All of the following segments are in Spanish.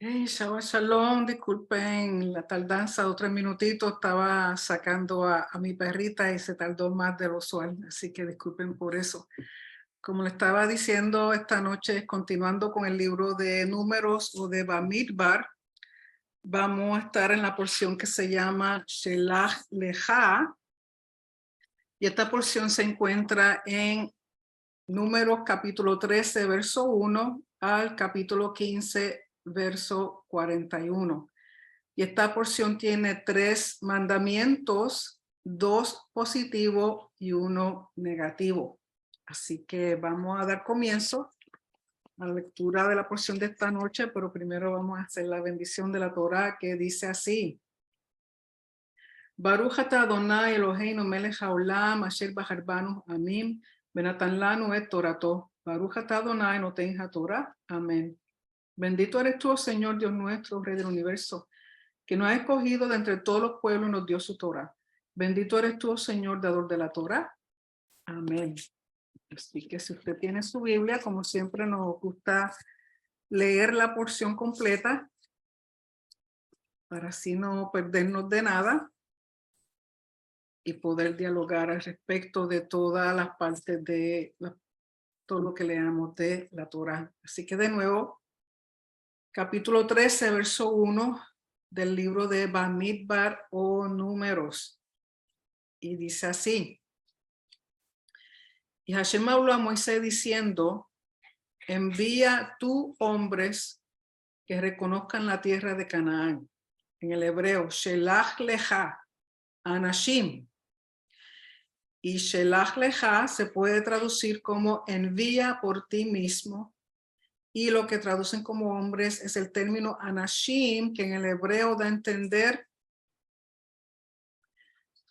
Hey, Shabbat Shalom, disculpen la tardanza, 3 minutitos, estaba sacando a mi perrita y se tardó más de lo usual, así que disculpen por eso. Como le estaba diciendo esta noche, continuando con el libro de Números o de Bamidbar, vamos a estar en la porción que se llama Shelach Leja, y esta porción se encuentra en Números capítulo 13, verso 1 al capítulo 15, verso 41. Y esta porción tiene 3 mandamientos, 2 positivos y 1 negativo. Así que vamos a dar comienzo a la lectura de la porción de esta noche, pero primero vamos a hacer la bendición de la Torá, que dice así: Baruch ata Adonai Eloheinu melech haolam asher bahar banu amim benatan lanu et torato. Baruch ata Adonai noten haTorah. Amén. Bendito eres tú, oh Señor Dios nuestro, Rey del universo, que nos ha escogido de entre todos los pueblos y nos dio su Torah. Bendito eres tú, oh Señor, dador de la Torah. Amén. Así que si usted tiene su Biblia, como siempre nos gusta leer la porción completa para así no perdernos de nada y poder dialogar al respecto de todas las partes de todo lo que leamos de la Torah. Así que de nuevo, capítulo 13, verso 1 del libro de Bamidbar o Números. Y dice así: Y Hashem habló a Moisés diciendo: envía tú hombres que reconozcan la tierra de Canaán. En el hebreo, Shelach Leja, Anashim. Y Shelach Leja se puede traducir como envía por ti mismo. Y lo que traducen como hombres es el término Anashim, que en el hebreo da a entender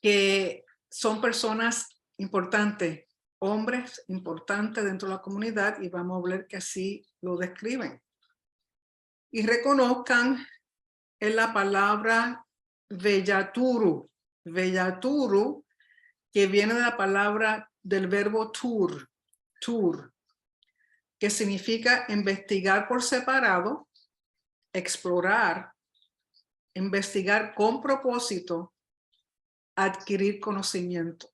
que son personas importantes, hombres importantes dentro de la comunidad, y vamos a ver que así lo describen. Y reconozcan en la palabra Veyaturu, Veyaturu, que viene de la palabra del verbo tur, que significa investigar por separado, explorar, investigar con propósito, adquirir conocimiento.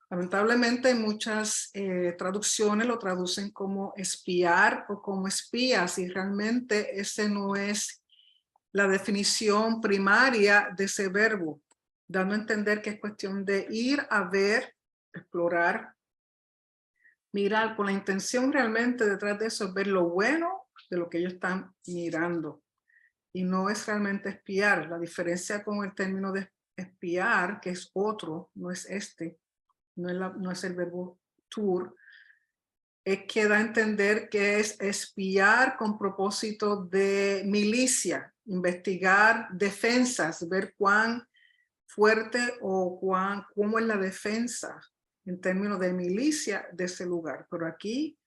Lamentablemente muchas traducciones lo traducen como espiar o como espías, y realmente ese no es la definición primaria de ese verbo, dando a entender que es cuestión de ir a ver, explorar, mirar, con la intención realmente detrás de eso es ver lo bueno de lo que ellos están mirando, y no es realmente espiar. La diferencia con el término de espiar, que es otro, no es este, no es el verbo tur, es que da a entender que es espiar con propósito de milicia, investigar defensas, ver cuán fuerte o cómo es la defensa en términos de milicia de ese lugar. Pero aquí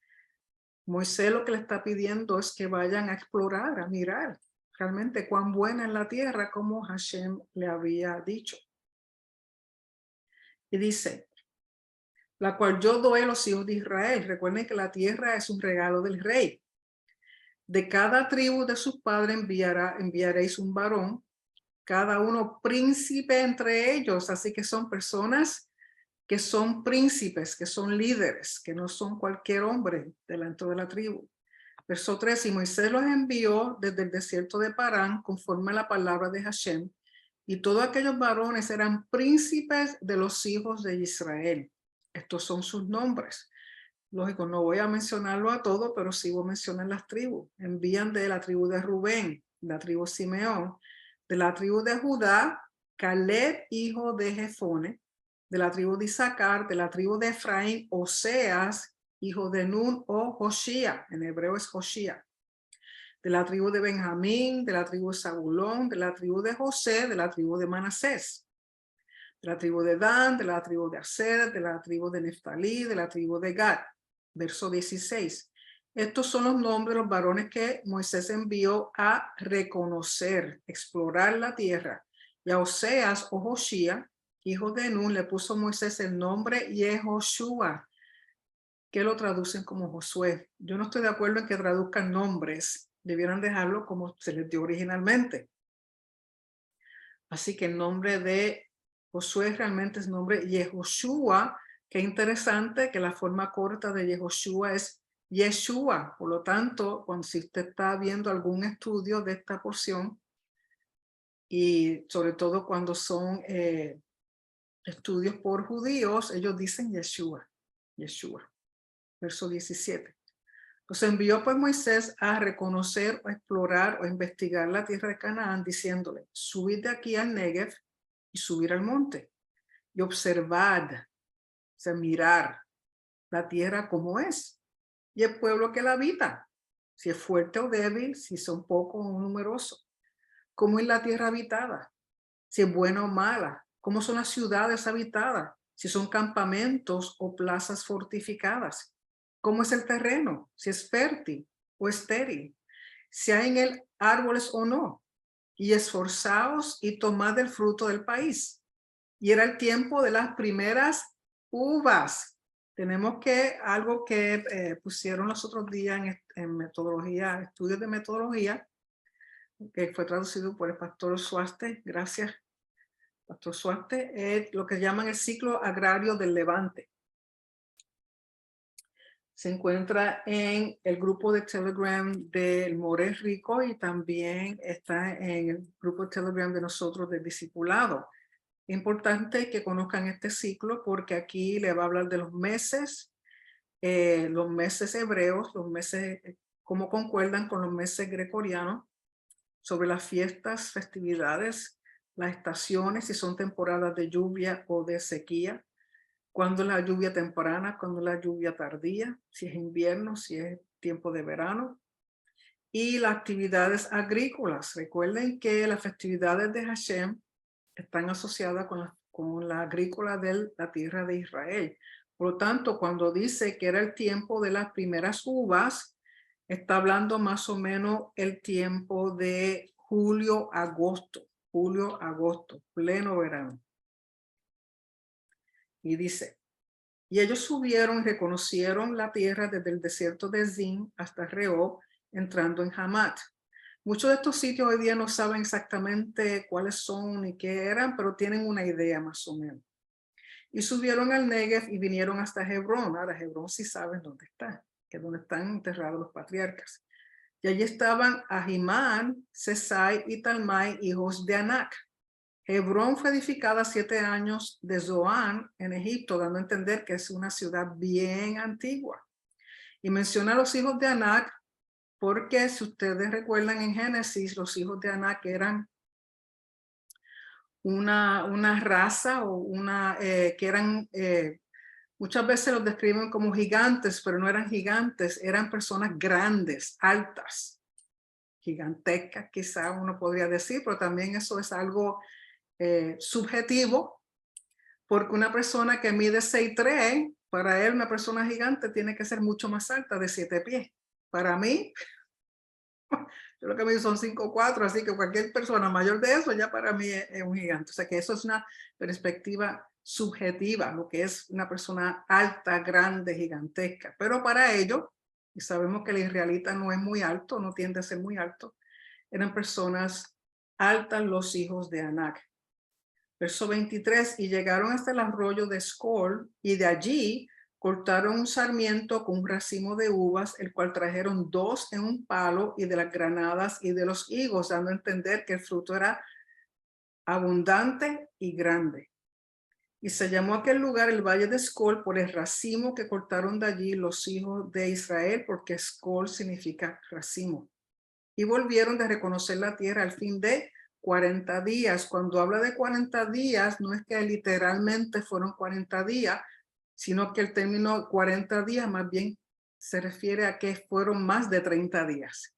Moisés lo que le está pidiendo es que vayan a explorar, a mirar realmente cuán buena es la tierra, como Hashem le había dicho. Y dice: la cual yo doy a los hijos de Israel. Recuerden que la tierra es un regalo del rey. De cada tribu de sus padres enviaréis un varón, cada uno príncipe entre ellos. Así que son personas que son príncipes, que son líderes, que no son cualquier hombre delante de la tribu. Verso 3, y Moisés los envió desde el desierto de Parán conforme a la palabra de Hashem, y todos aquellos varones eran príncipes de los hijos de Israel. Estos son sus nombres. Lógico, no voy a mencionarlo a todos, pero sí voy a mencionar las tribus. Envían de la tribu de Rubén, la tribu Simeón, de la tribu de Judá, Caleb, hijo de Jefone, de la tribu de Isaacar, de la tribu de Efraín, Oseas, hijo de Nun o Joshía, en hebreo es Joshía, de la tribu de Benjamín, de la tribu de Zabulón, de la tribu de José, de la tribu de Manasés, de la tribu de Dan, de la tribu de Aser, de la tribu de Neftalí, de la tribu de Gad. Verso 16. Estos son los nombres de los varones que Moisés envió a reconocer, explorar la tierra. Y a Oseas o Joshía, hijo de Nun, le puso Moisés el nombre Yehoshua, que lo traducen como Josué. Yo no estoy de acuerdo en que traduzcan nombres debieran dejarlo como se les dio originalmente. Así que el nombre de Josué realmente es nombre Yehoshua. Qué interesante que la forma corta de Yehoshua es Yeshua. Por lo tanto, cuando si usted está viendo algún estudio de esta porción, y sobre todo cuando son estudios por judíos, ellos dicen Yeshua. Yeshua. Verso 17. Los envió pues Moisés a reconocer o explorar o investigar la tierra de Canaán, diciéndole, subid de aquí al Negev y subir al monte y observad, o sea, mirar la tierra como es y el pueblo que la habita, si es fuerte o débil, si son pocos o numerosos, cómo es la tierra habitada, si es buena o mala, cómo son las ciudades habitadas, si son campamentos o plazas fortificadas, cómo es el terreno, si es fértil o estéril, si hay en él árboles o no, y esforzaos y tomad el fruto del país. Y era el tiempo de las primeras uvas. Tenemos que algo que pusieron los otros días en metodología, estudios de metodología, que fue traducido por el pastor Suaste, gracias pastor Suaste, es lo que llaman el ciclo agrario del Levante. Se encuentra en el grupo de Telegram del More Rico y también está en el grupo de Telegram de nosotros del Discipulado. Es importante que conozcan este ciclo porque aquí le va a hablar de los meses hebreos, los meses, cómo concuerdan con los meses gregorianos, sobre las fiestas, festividades, las estaciones, si son temporadas de lluvia o de sequía, cuándo es la lluvia temprana, cuándo es la lluvia tardía, si es invierno, si es tiempo de verano, y las actividades agrícolas. Recuerden que las festividades de Hashem están asociadas con la agrícola de la tierra de Israel. Por lo tanto, cuando dice que era el tiempo de las primeras uvas, está hablando más o menos el tiempo de julio, agosto, pleno verano. Y dice, y ellos subieron y reconocieron la tierra desde el desierto de Zin hasta Rehob, entrando en Hamat. Muchos de estos sitios hoy día no saben exactamente cuáles son ni qué eran, pero tienen una idea más o menos. Y subieron al Negev y vinieron hasta Hebrón. Ahora, Hebrón sí saben dónde está, que es donde están enterrados los patriarcas. Y allí estaban Ahimán, Sesai y Talmai, hijos de Anac. Hebrón fue edificada 7 años de Zoán en Egipto, dando a entender que es una ciudad bien antigua. Y menciona a los hijos de Anac porque si ustedes recuerdan en Génesis, los hijos de Anac eran una raza o que eran, muchas veces los describen como gigantes, pero no eran gigantes, eran personas grandes, altas, gigantescas, quizá uno podría decir, pero también eso es algo subjetivo, porque una persona que mide 6'3", para él una persona gigante tiene que ser mucho más alta, de 7 pies. Para mí, yo lo que mido son 5'4", así que cualquier persona mayor de eso ya para mí es un gigante. O sea que eso es una perspectiva subjetiva, lo que es una persona alta, grande, gigantesca. Pero para ellos, y sabemos que el israelita no es muy alto, no tiende a ser muy alto, eran personas altas los hijos de Anac. Verso 23, y llegaron hasta el arroyo de Escol, y de allí cortaron un sarmiento con un racimo de uvas, el cual trajeron 2 en un palo, y de las granadas y de los higos, dando a entender que el fruto era abundante y grande. Y se llamó aquel lugar el Valle de Escol por el racimo que cortaron de allí los hijos de Israel, porque Escol significa racimo. Y volvieron de reconocer la tierra al fin de 40 días. Cuando habla de 40 días, no es que literalmente fueron 40 días, sino que el término 40 días más bien se refiere a que fueron más de 30 días.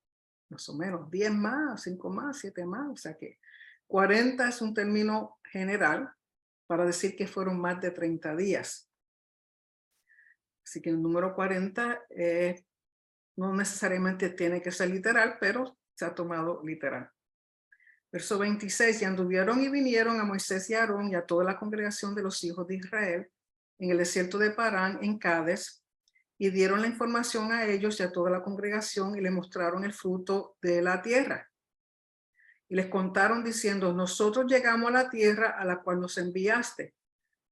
Más o menos, 10 más, 5 más, 7 más. O sea que 40 es un término general para decir que fueron más de 30 días. Así que el número 40 no necesariamente tiene que ser literal, pero se ha tomado literal. Verso 26, y anduvieron y vinieron a Moisés y a Aarón y a toda la congregación de los hijos de Israel en el desierto de Parán, en Cades, y dieron la información a ellos y a toda la congregación y le mostraron el fruto de la tierra. Y les contaron diciendo, nosotros llegamos a la tierra a la cual nos enviaste,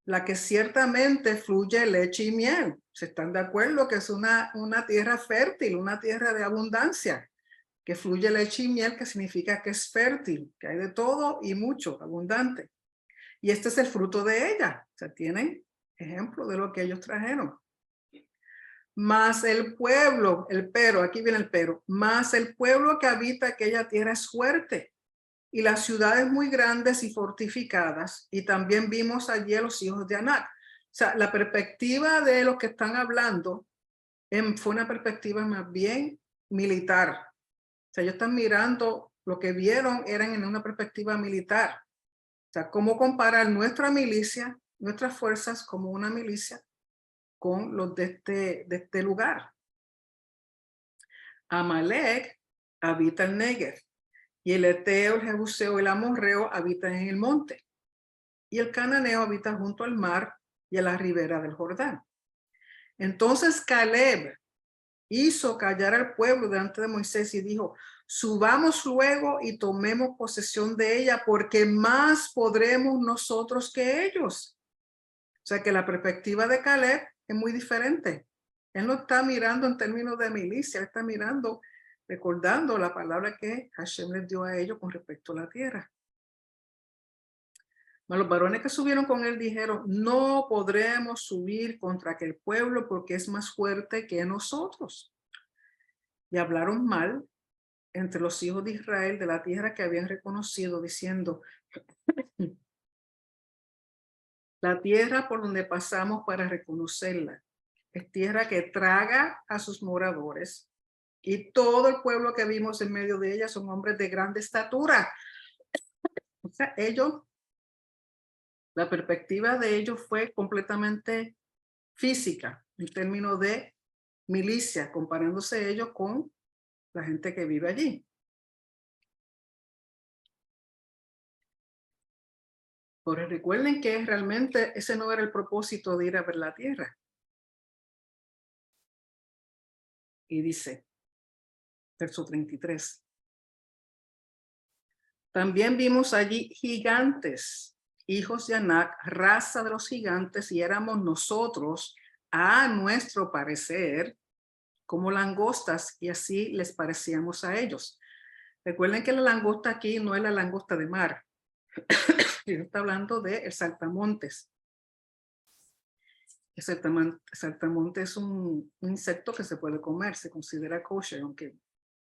la que ciertamente fluye leche y miel. ¿Se están de acuerdo que es una tierra fértil, una tierra de abundancia? Que fluye leche y miel, que significa que es fértil, que hay de todo y mucho, abundante. Y este es el fruto de ella. O sea, tienen ejemplo de lo que ellos trajeron. Mas el pueblo, el pero, aquí viene el pero, mas el pueblo que habita aquella tierra es fuerte y las ciudades muy grandes y fortificadas, y también vimos allí a los hijos de Anac. O sea, la perspectiva de los que están hablando fue una perspectiva más bien militar. O sea, ellos están mirando, lo que vieron eran en una perspectiva militar. O sea, cómo comparar nuestra milicia, nuestras fuerzas como una milicia con los de este lugar. Amalek habita el Negev, y el Eteo, el Jebuseo y el Amorreo habitan en el monte, y el Cananeo habita junto al mar y a la ribera del Jordán. Entonces Caleb hizo callar al pueblo delante de Moisés y dijo, subamos luego y tomemos posesión de ella, porque más podremos nosotros que ellos. O sea que la perspectiva de Caleb es muy diferente. Él no está mirando en términos de milicia, él está mirando, recordando la palabra que Hashem les dio a ellos con respecto a la tierra. Los varones que subieron con él dijeron, no podremos subir contra aquel pueblo porque es más fuerte que nosotros. Y hablaron mal entre los hijos de Israel de la tierra que habían reconocido, diciendo, la tierra por donde pasamos para reconocerla es tierra que traga a sus moradores, y todo el pueblo que vimos en medio de ella son hombres de grande estatura. O sea, ellos, la perspectiva de ellos fue completamente física, en términos de milicia, comparándose ellos con la gente que vive allí. Pero recuerden que realmente ese no era el propósito de ir a ver la tierra. Y dice, verso 33. También vimos allí gigantes, hijos de Anac, raza de los gigantes, y éramos nosotros, a nuestro parecer, como langostas, y así les parecíamos a ellos. Recuerden que la langosta aquí no es la langosta de mar. Está hablando de el saltamontes. El saltamontes es un insecto que se puede comer, se considera kosher, aunque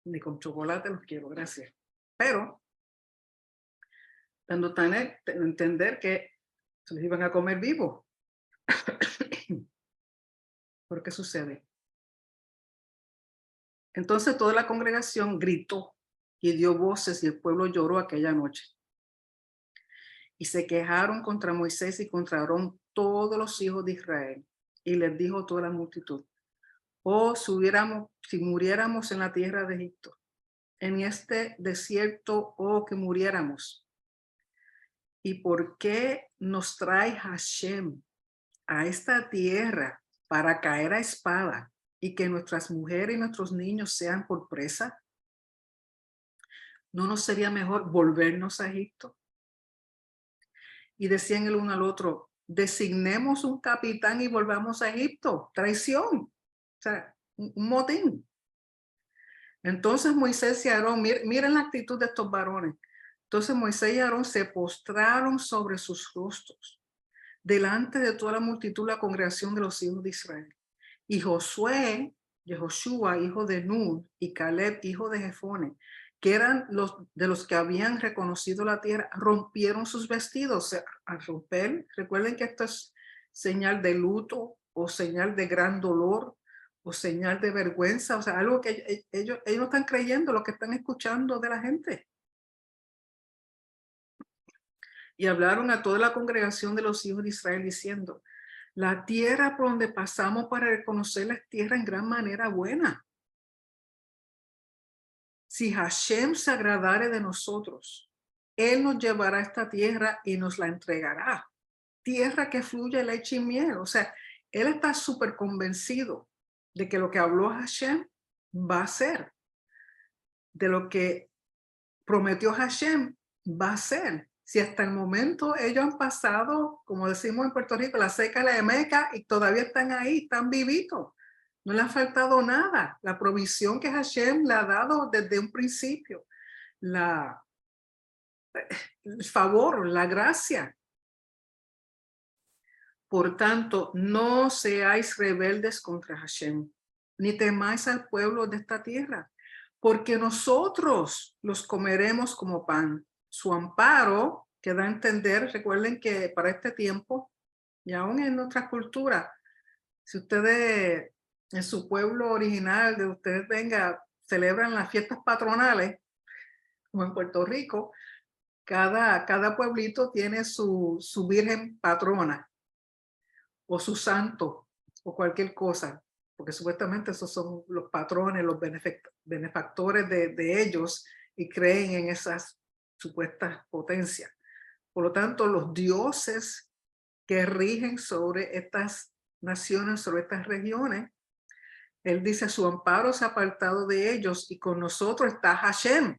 ni con chocolate los quiero, gracias. Pero dando tan a entender que se les iban a comer vivos. ¿Por qué sucede? Entonces toda la congregación gritó y dio voces, y el pueblo lloró aquella noche. Y se quejaron contra Moisés y contra Aarón todos los hijos de Israel. Y les dijo toda la multitud, oh, si muriéramos en la tierra de Egipto, en este desierto, oh, que muriéramos. ¿Y por qué nos trae Hashem a esta tierra para caer a espada y que nuestras mujeres y nuestros niños sean por presa? ¿No nos sería mejor volvernos a Egipto? Y decían el uno al otro, designemos un capitán y volvamos a Egipto. Traición. O sea, un motín. Entonces Moisés y Aarón, miren la actitud de estos varones. Entonces Moisés y Aarón se postraron sobre sus rostros delante de toda la multitud, la congregación de los hijos de Israel. Y Josué, Yehoshua, hijo de Nun, y Caleb, hijo de Jefone, que eran los que habían reconocido la tierra, rompieron sus vestidos. O sea, al romper, recuerden que esto es señal de luto o señal de gran dolor o señal de vergüenza, o sea, algo que ellos no están creyendo lo que están escuchando de la gente. Y hablaron a toda la congregación de los hijos de Israel diciendo, la tierra por donde pasamos para reconocer la tierra en gran manera buena. Si Hashem se agradare de nosotros, él nos llevará a esta tierra y nos la entregará. Tierra que fluye leche y miel. O sea, él está súper convencido de que lo que habló Hashem va a ser, de lo que prometió Hashem va a ser. Si hasta el momento ellos han pasado, como decimos en Puerto Rico, la seca y la de Meca, y todavía están ahí, están vivitos. No le ha faltado nada. La provisión que Hashem le ha dado desde un principio. El favor, la gracia. Por tanto, no seáis rebeldes contra Hashem, ni temáis al pueblo de esta tierra, porque nosotros los comeremos como pan. Su amparo, que da a entender, recuerden que para este tiempo, y aún en nuestra cultura, si ustedes en su pueblo original, de ustedes venga, celebran las fiestas patronales, como en Puerto Rico, cada pueblito tiene su virgen patrona o su santo o cualquier cosa, porque supuestamente esos son los patrones, los benefactores de ellos, y creen en esas supuestas potencias. Por lo tanto, los dioses que rigen sobre estas naciones, sobre estas regiones, él dice, su amparo se ha apartado de ellos y con nosotros está Hashem.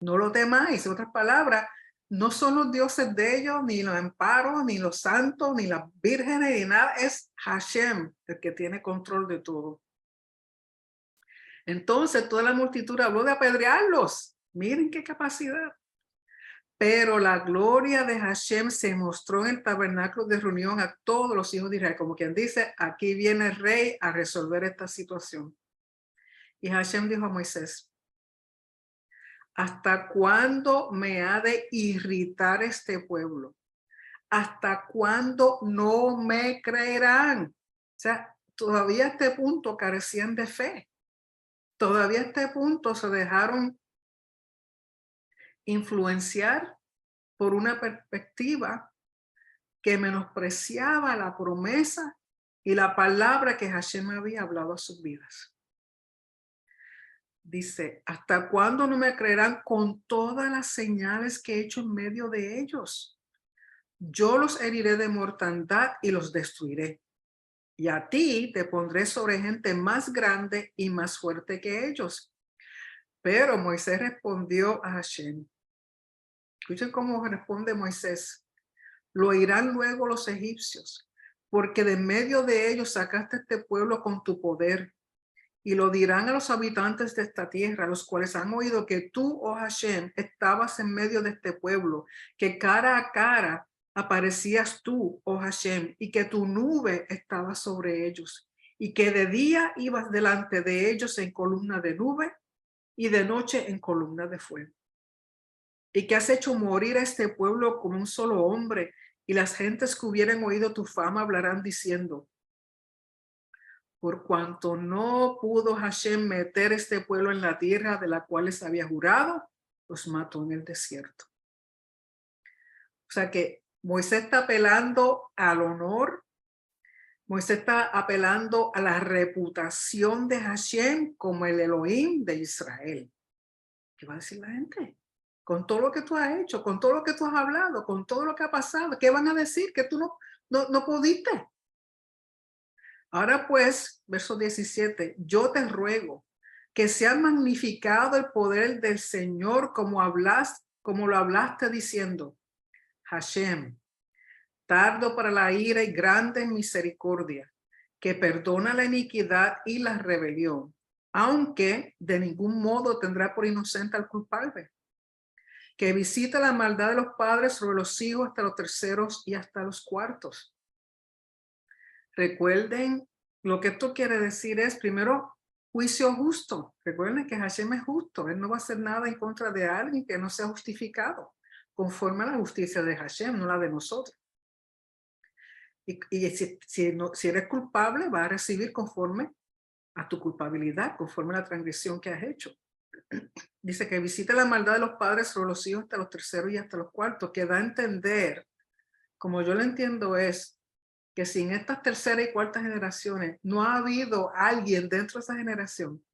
No lo temáis. En otras palabras, no son los dioses de ellos, ni los amparos, ni los santos, ni las vírgenes, ni nada. Es Hashem el que tiene control de todo. Entonces toda la multitud habló de apedrearlos. Miren qué capacidad. Pero la gloria de Hashem se mostró en el tabernáculo de reunión a todos los hijos de Israel. Como quien dice, aquí viene el rey a resolver esta situación. Y Hashem dijo a Moisés, ¿hasta cuándo me ha de irritar este pueblo? ¿Hasta cuándo no me creerán? O sea, todavía a este punto carecían de fe. Todavía a este punto se dejaron influenciar por una perspectiva que menospreciaba la promesa y la palabra que Hashem había hablado a sus vidas. Dice, ¿hasta cuándo no me creerán con todas las señales que he hecho en medio de ellos? Yo los heriré de mortandad y los destruiré. Y a ti te pondré sobre gente más grande y más fuerte que ellos. Pero Moisés respondió a Hashem. Escuchen cómo responde Moisés. Lo oirán luego los egipcios, porque de medio de ellos sacaste este pueblo con tu poder. Y lo dirán a los habitantes de esta tierra, los cuales han oído que tú, oh Hashem, estabas en medio de este pueblo, que cara a cara aparecías tú, oh Hashem, y que tu nube estaba sobre ellos, y que de día ibas delante de ellos en columna de nube y de noche en columna de fuego. Y que has hecho morir a este pueblo como un solo hombre, y las gentes que hubieran oído tu fama hablarán diciendo, por cuanto no pudo Hashem meter este pueblo en la tierra de la cual les había jurado, los mató en el desierto. O sea que Moisés está apelando al honor, Moisés está apelando a la reputación de Hashem como el Elohim de Israel. ¿Qué va a decir la gente? Con todo lo que tú has hecho, con todo lo que tú has hablado, con todo lo que ha pasado, ¿qué van a decir? Que tú no pudiste. Ahora pues, verso 17, yo te ruego que sea magnificado el poder del Señor como lo hablaste diciendo, Hashem, tardo para la ira y grande en misericordia, que perdona la iniquidad y la rebelión, aunque de ningún modo tendrá por inocente al culpable, que visita la maldad de los padres sobre los hijos hasta los terceros y hasta los cuartos. Recuerden, lo que esto quiere decir es, primero, juicio justo. Recuerden que Hashem es justo. Él no va a hacer nada en contra de alguien que no sea justificado, conforme a la justicia de Hashem, no la de nosotros. Y si eres culpable, vas a recibir conforme a tu culpabilidad, conforme a la transgresión que has hecho. Dice que visita la maldad de los padres sobre los hijos hasta los terceros y hasta los cuartos, que da a entender, como yo lo entiendo, es que si en estas tercera y cuarta generaciones no ha habido alguien dentro de esa generación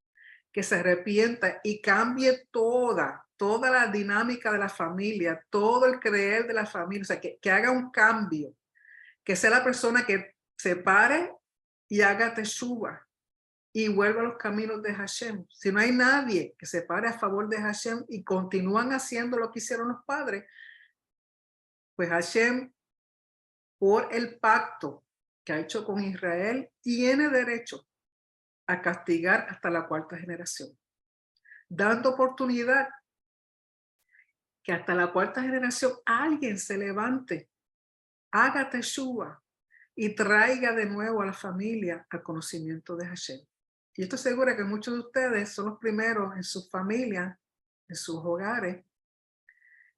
que se arrepienta y cambie toda la dinámica de la familia, todo el creer de la familia, o sea, que haga un cambio, que sea la persona que se pare y haga teshuva, y vuelve a los caminos de Hashem. Si no hay nadie que se pare a favor de Hashem y continúan haciendo lo que hicieron los padres, pues Hashem, por el pacto que ha hecho con Israel, tiene derecho a castigar hasta la cuarta generación, dando oportunidad que hasta la cuarta generación alguien se levante, haga teshuva y traiga de nuevo a la familia al conocimiento de Hashem. Y estoy segura que muchos de ustedes son los primeros en sus familias, en sus hogares,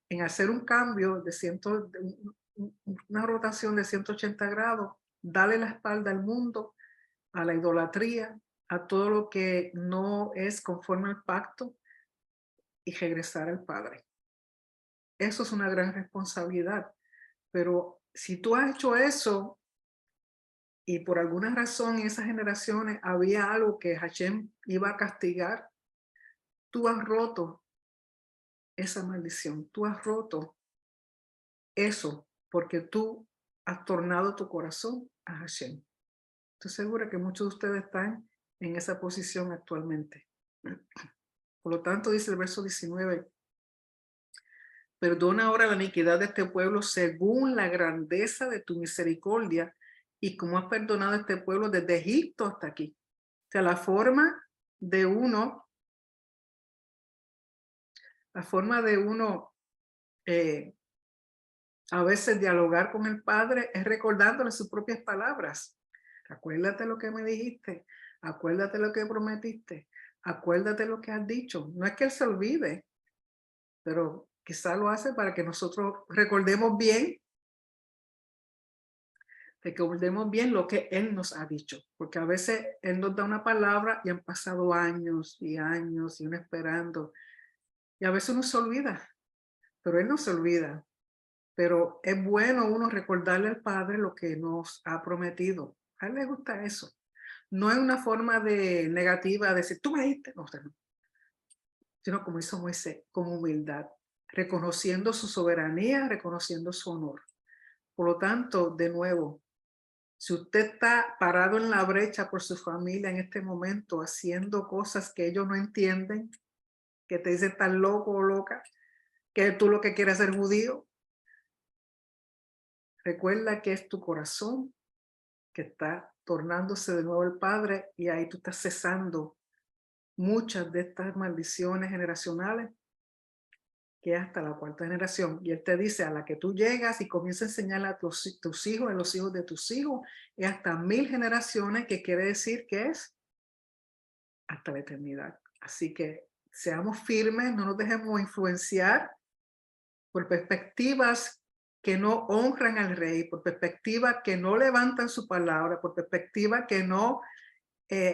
en hacer un cambio una rotación de 180 grados, darle la espalda al mundo, a la idolatría, a todo lo que no es conforme al pacto y regresar al Padre. Eso es una gran responsabilidad. Pero si tú has hecho eso y por alguna razón en esas generaciones había algo que Hashem iba a castigar, tú has roto esa maldición, tú has roto eso porque tú has tornado tu corazón a Hashem. Estoy segura que muchos de ustedes están en esa posición actualmente. Por lo tanto, dice el verso 19, perdona ahora la iniquidad de este pueblo según la grandeza de tu misericordia y como has perdonado a este pueblo desde Egipto hasta aquí. O sea, la forma de uno a veces dialogar con el Padre es recordándole sus propias palabras. Acuérdate lo que me dijiste, acuérdate lo que prometiste, acuérdate lo que has dicho. No es que Él se olvide, pero quizá lo hace para que nosotros recordemos bien lo que Él nos ha dicho. Porque a veces Él nos da una palabra y han pasado años y años y uno esperando. Y a veces uno se olvida, pero Él no se olvida. Pero es bueno uno recordarle al Padre lo que nos ha prometido. A Él le gusta eso. No es una forma de negativa de decir, tú me dijiste, no, usted no. Sino como hizo Moisés, con humildad, reconociendo su soberanía, reconociendo su honor. Por lo tanto, de nuevo, si usted está parado en la brecha por su familia en este momento, haciendo cosas que ellos no entienden, que te dicen tan loco o loca, que tú lo que quieres ser judío, recuerda que es tu corazón que está tornándose de nuevo el Padre y ahí tú estás cesando muchas de estas maldiciones generacionales que es hasta la cuarta generación. Y Él te dice, a la que tú llegas y comienzas a enseñarle a tus hijos, a los hijos de tus hijos, es hasta 1000 generaciones, que quiere decir que es hasta la eternidad. Así que seamos firmes, no nos dejemos influenciar por perspectivas que no honran al rey, por perspectivas que no levantan su palabra, por perspectivas que no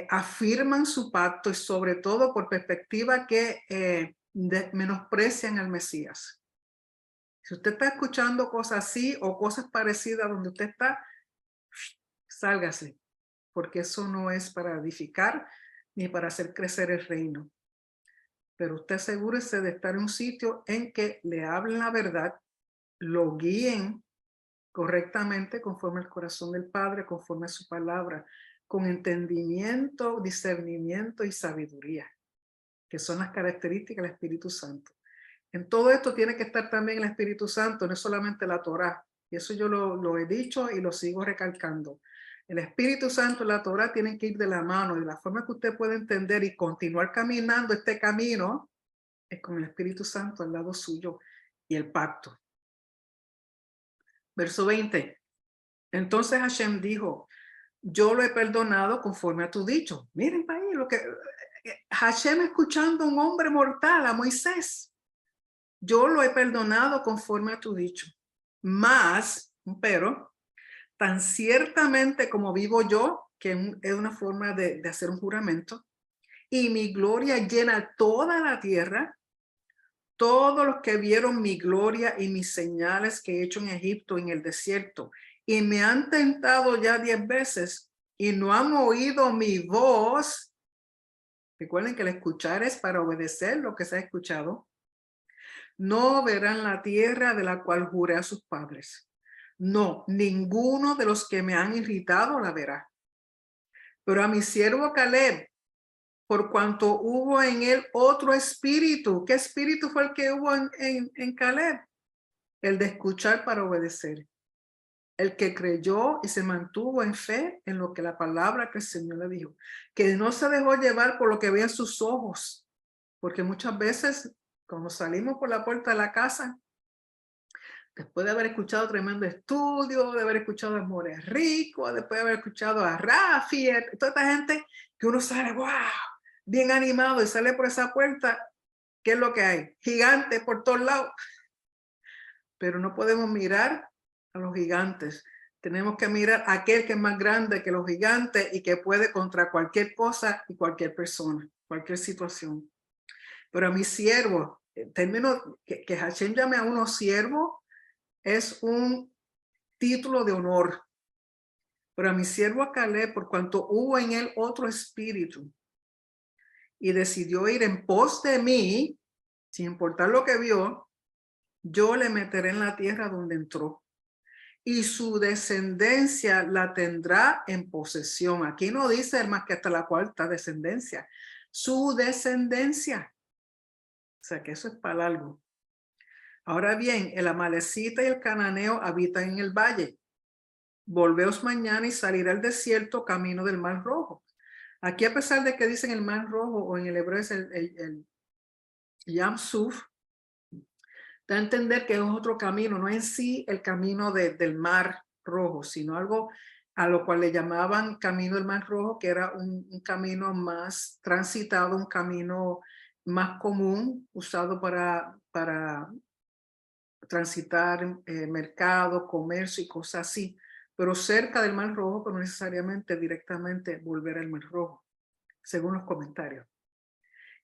afirman su pacto y sobre todo por perspectivas que menosprecian al Mesías. Si usted está escuchando cosas así o cosas parecidas donde usted está, sálgase, porque eso no es para edificar ni para hacer crecer el reino. Pero usted asegúrese de estar en un sitio en que le hablen la verdad, lo guíen correctamente conforme al corazón del Padre, conforme a su palabra, con entendimiento, discernimiento y sabiduría, que son las características del Espíritu Santo. En todo esto tiene que estar también el Espíritu Santo, no es solamente la Torá. Y eso yo lo he dicho y lo sigo recalcando. El Espíritu Santo y la Torá tienen que ir de la mano, y la forma que usted puede entender y continuar caminando este camino es con el Espíritu Santo al lado suyo y el pacto. Verso 20. Entonces Hashem dijo, yo lo he perdonado conforme a tu dicho. Miren para ahí lo que Hashem escuchando a un hombre mortal, a Moisés. Yo lo he perdonado conforme a tu dicho. Más, pero, tan ciertamente como vivo yo, que es una forma de hacer un juramento, y mi gloria llena toda la tierra, todos los que vieron mi gloria y mis señales que he hecho en Egipto, en el desierto, y me han tentado ya 10 veces y no han oído mi voz. Recuerden que el escuchar es para obedecer lo que se ha escuchado. No verán la tierra de la cual juré a sus padres. No, ninguno de los que me han irritado la verá. Pero a mi siervo Caleb, por cuanto hubo en él otro espíritu. ¿Qué espíritu fue el que hubo en Caleb? El de escuchar para obedecer. El que creyó y se mantuvo en fe en lo que la palabra que el Señor le dijo. Que no se dejó llevar por lo que veían sus ojos. Porque muchas veces, cuando salimos por la puerta de la casa, después de haber escuchado tremendo estudio, de haber escuchado a More Rico, después de haber escuchado a Rafi, toda esta gente que uno sale, wow, bien animado y sale por esa puerta, ¿qué es lo que hay? Gigantes por todos lados. Pero no podemos mirar a los gigantes. Tenemos que mirar a aquel que es más grande que los gigantes y que puede contra cualquier cosa y cualquier persona, cualquier situación. Pero a mis siervos, en términos que Hashem llame a unos siervos, es un título de honor. Pero a mi siervo a Caleb, por cuanto hubo en él otro espíritu y decidió ir en pos de mí, sin importar lo que vio, yo le meteré en la tierra donde entró y su descendencia la tendrá en posesión. Aquí no dice más que hasta la cuarta descendencia. Su descendencia. O sea que eso es para algo. Ahora bien, el amalecita y el cananeo habitan en el valle. Volveos mañana y salir al desierto camino del Mar Rojo. Aquí, a pesar de que dicen el Mar Rojo, o en el hebreo es el Yam Suf, da a entender que es otro camino, no en sí el camino del Mar Rojo, sino algo a lo cual le llamaban camino del Mar Rojo, que era un camino más transitado, un camino más común, usado para transitar mercado, comercio y cosas así, pero cerca del Mar Rojo, pero no necesariamente directamente volver al Mar Rojo, según los comentarios.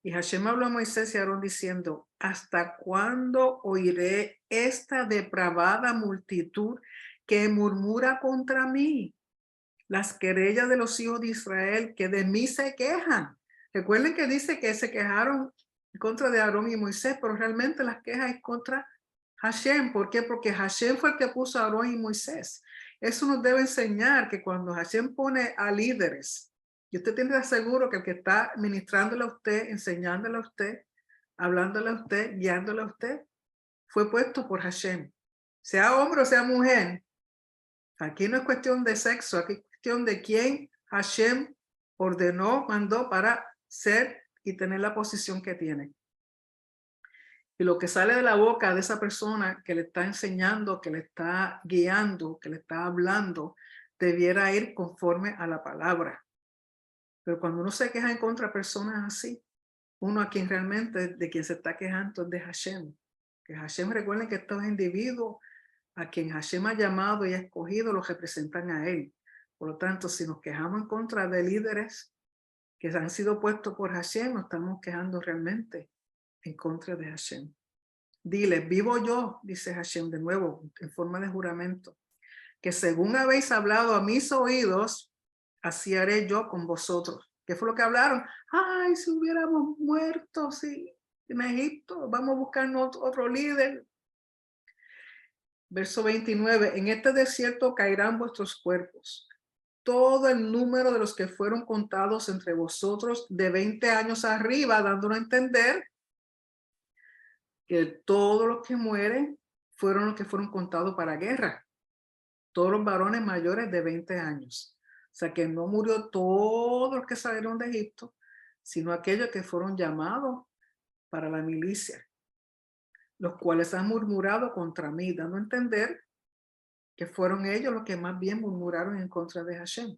Y Hashem habló a Moisés y a Aarón diciendo, ¿hasta cuándo oiré esta depravada multitud que murmura contra mí? Las querellas de los hijos de Israel que de mí se quejan. Recuerden que dice que se quejaron en contra de Aarón y Moisés, pero realmente las quejas es contra Hashem. ¿Por qué? Porque Hashem fue el que puso a Aarón y Moisés. Eso nos debe enseñar que cuando Hashem pone a líderes, y usted tiene que estar seguro que el que está ministrándole a usted, enseñándole a usted, hablándole a usted, guiándole a usted, fue puesto por Hashem. Sea hombre o sea mujer. Aquí no es cuestión de sexo, aquí es cuestión de quién Hashem ordenó, mandó para ser y tener la posición que tiene. Y lo que sale de la boca de esa persona que le está enseñando, que le está guiando, que le está hablando, debiera ir conforme a la palabra. Pero cuando uno se queja en contra de personas así, uno a quien realmente de quien se está quejando es de Hashem. Que Hashem, recuerden que estos individuos a quien Hashem ha llamado y ha escogido los representan a él. Por lo tanto, si nos quejamos en contra de líderes que han sido puestos por Hashem, nos estamos quejando realmente en contra de Hashem. Dile, vivo yo, dice Hashem de nuevo, en forma de juramento, que según habéis hablado a mis oídos, así haré yo con vosotros. ¿Qué fue lo que hablaron? Ay, si hubiéramos muerto, sí, en Egipto, vamos a buscar otro líder. Verso 29, en este desierto caerán vuestros cuerpos. Todo el número de los que fueron contados entre vosotros de 20 años arriba, dándolo a entender que todos los que mueren fueron los que fueron contados para guerra. Todos los varones mayores de 20 años. O sea que no murió todos los que salieron de Egipto, sino aquellos que fueron llamados para la milicia, los cuales han murmurado contra mí, dando a entender que fueron ellos los que más bien murmuraron en contra de Hashem.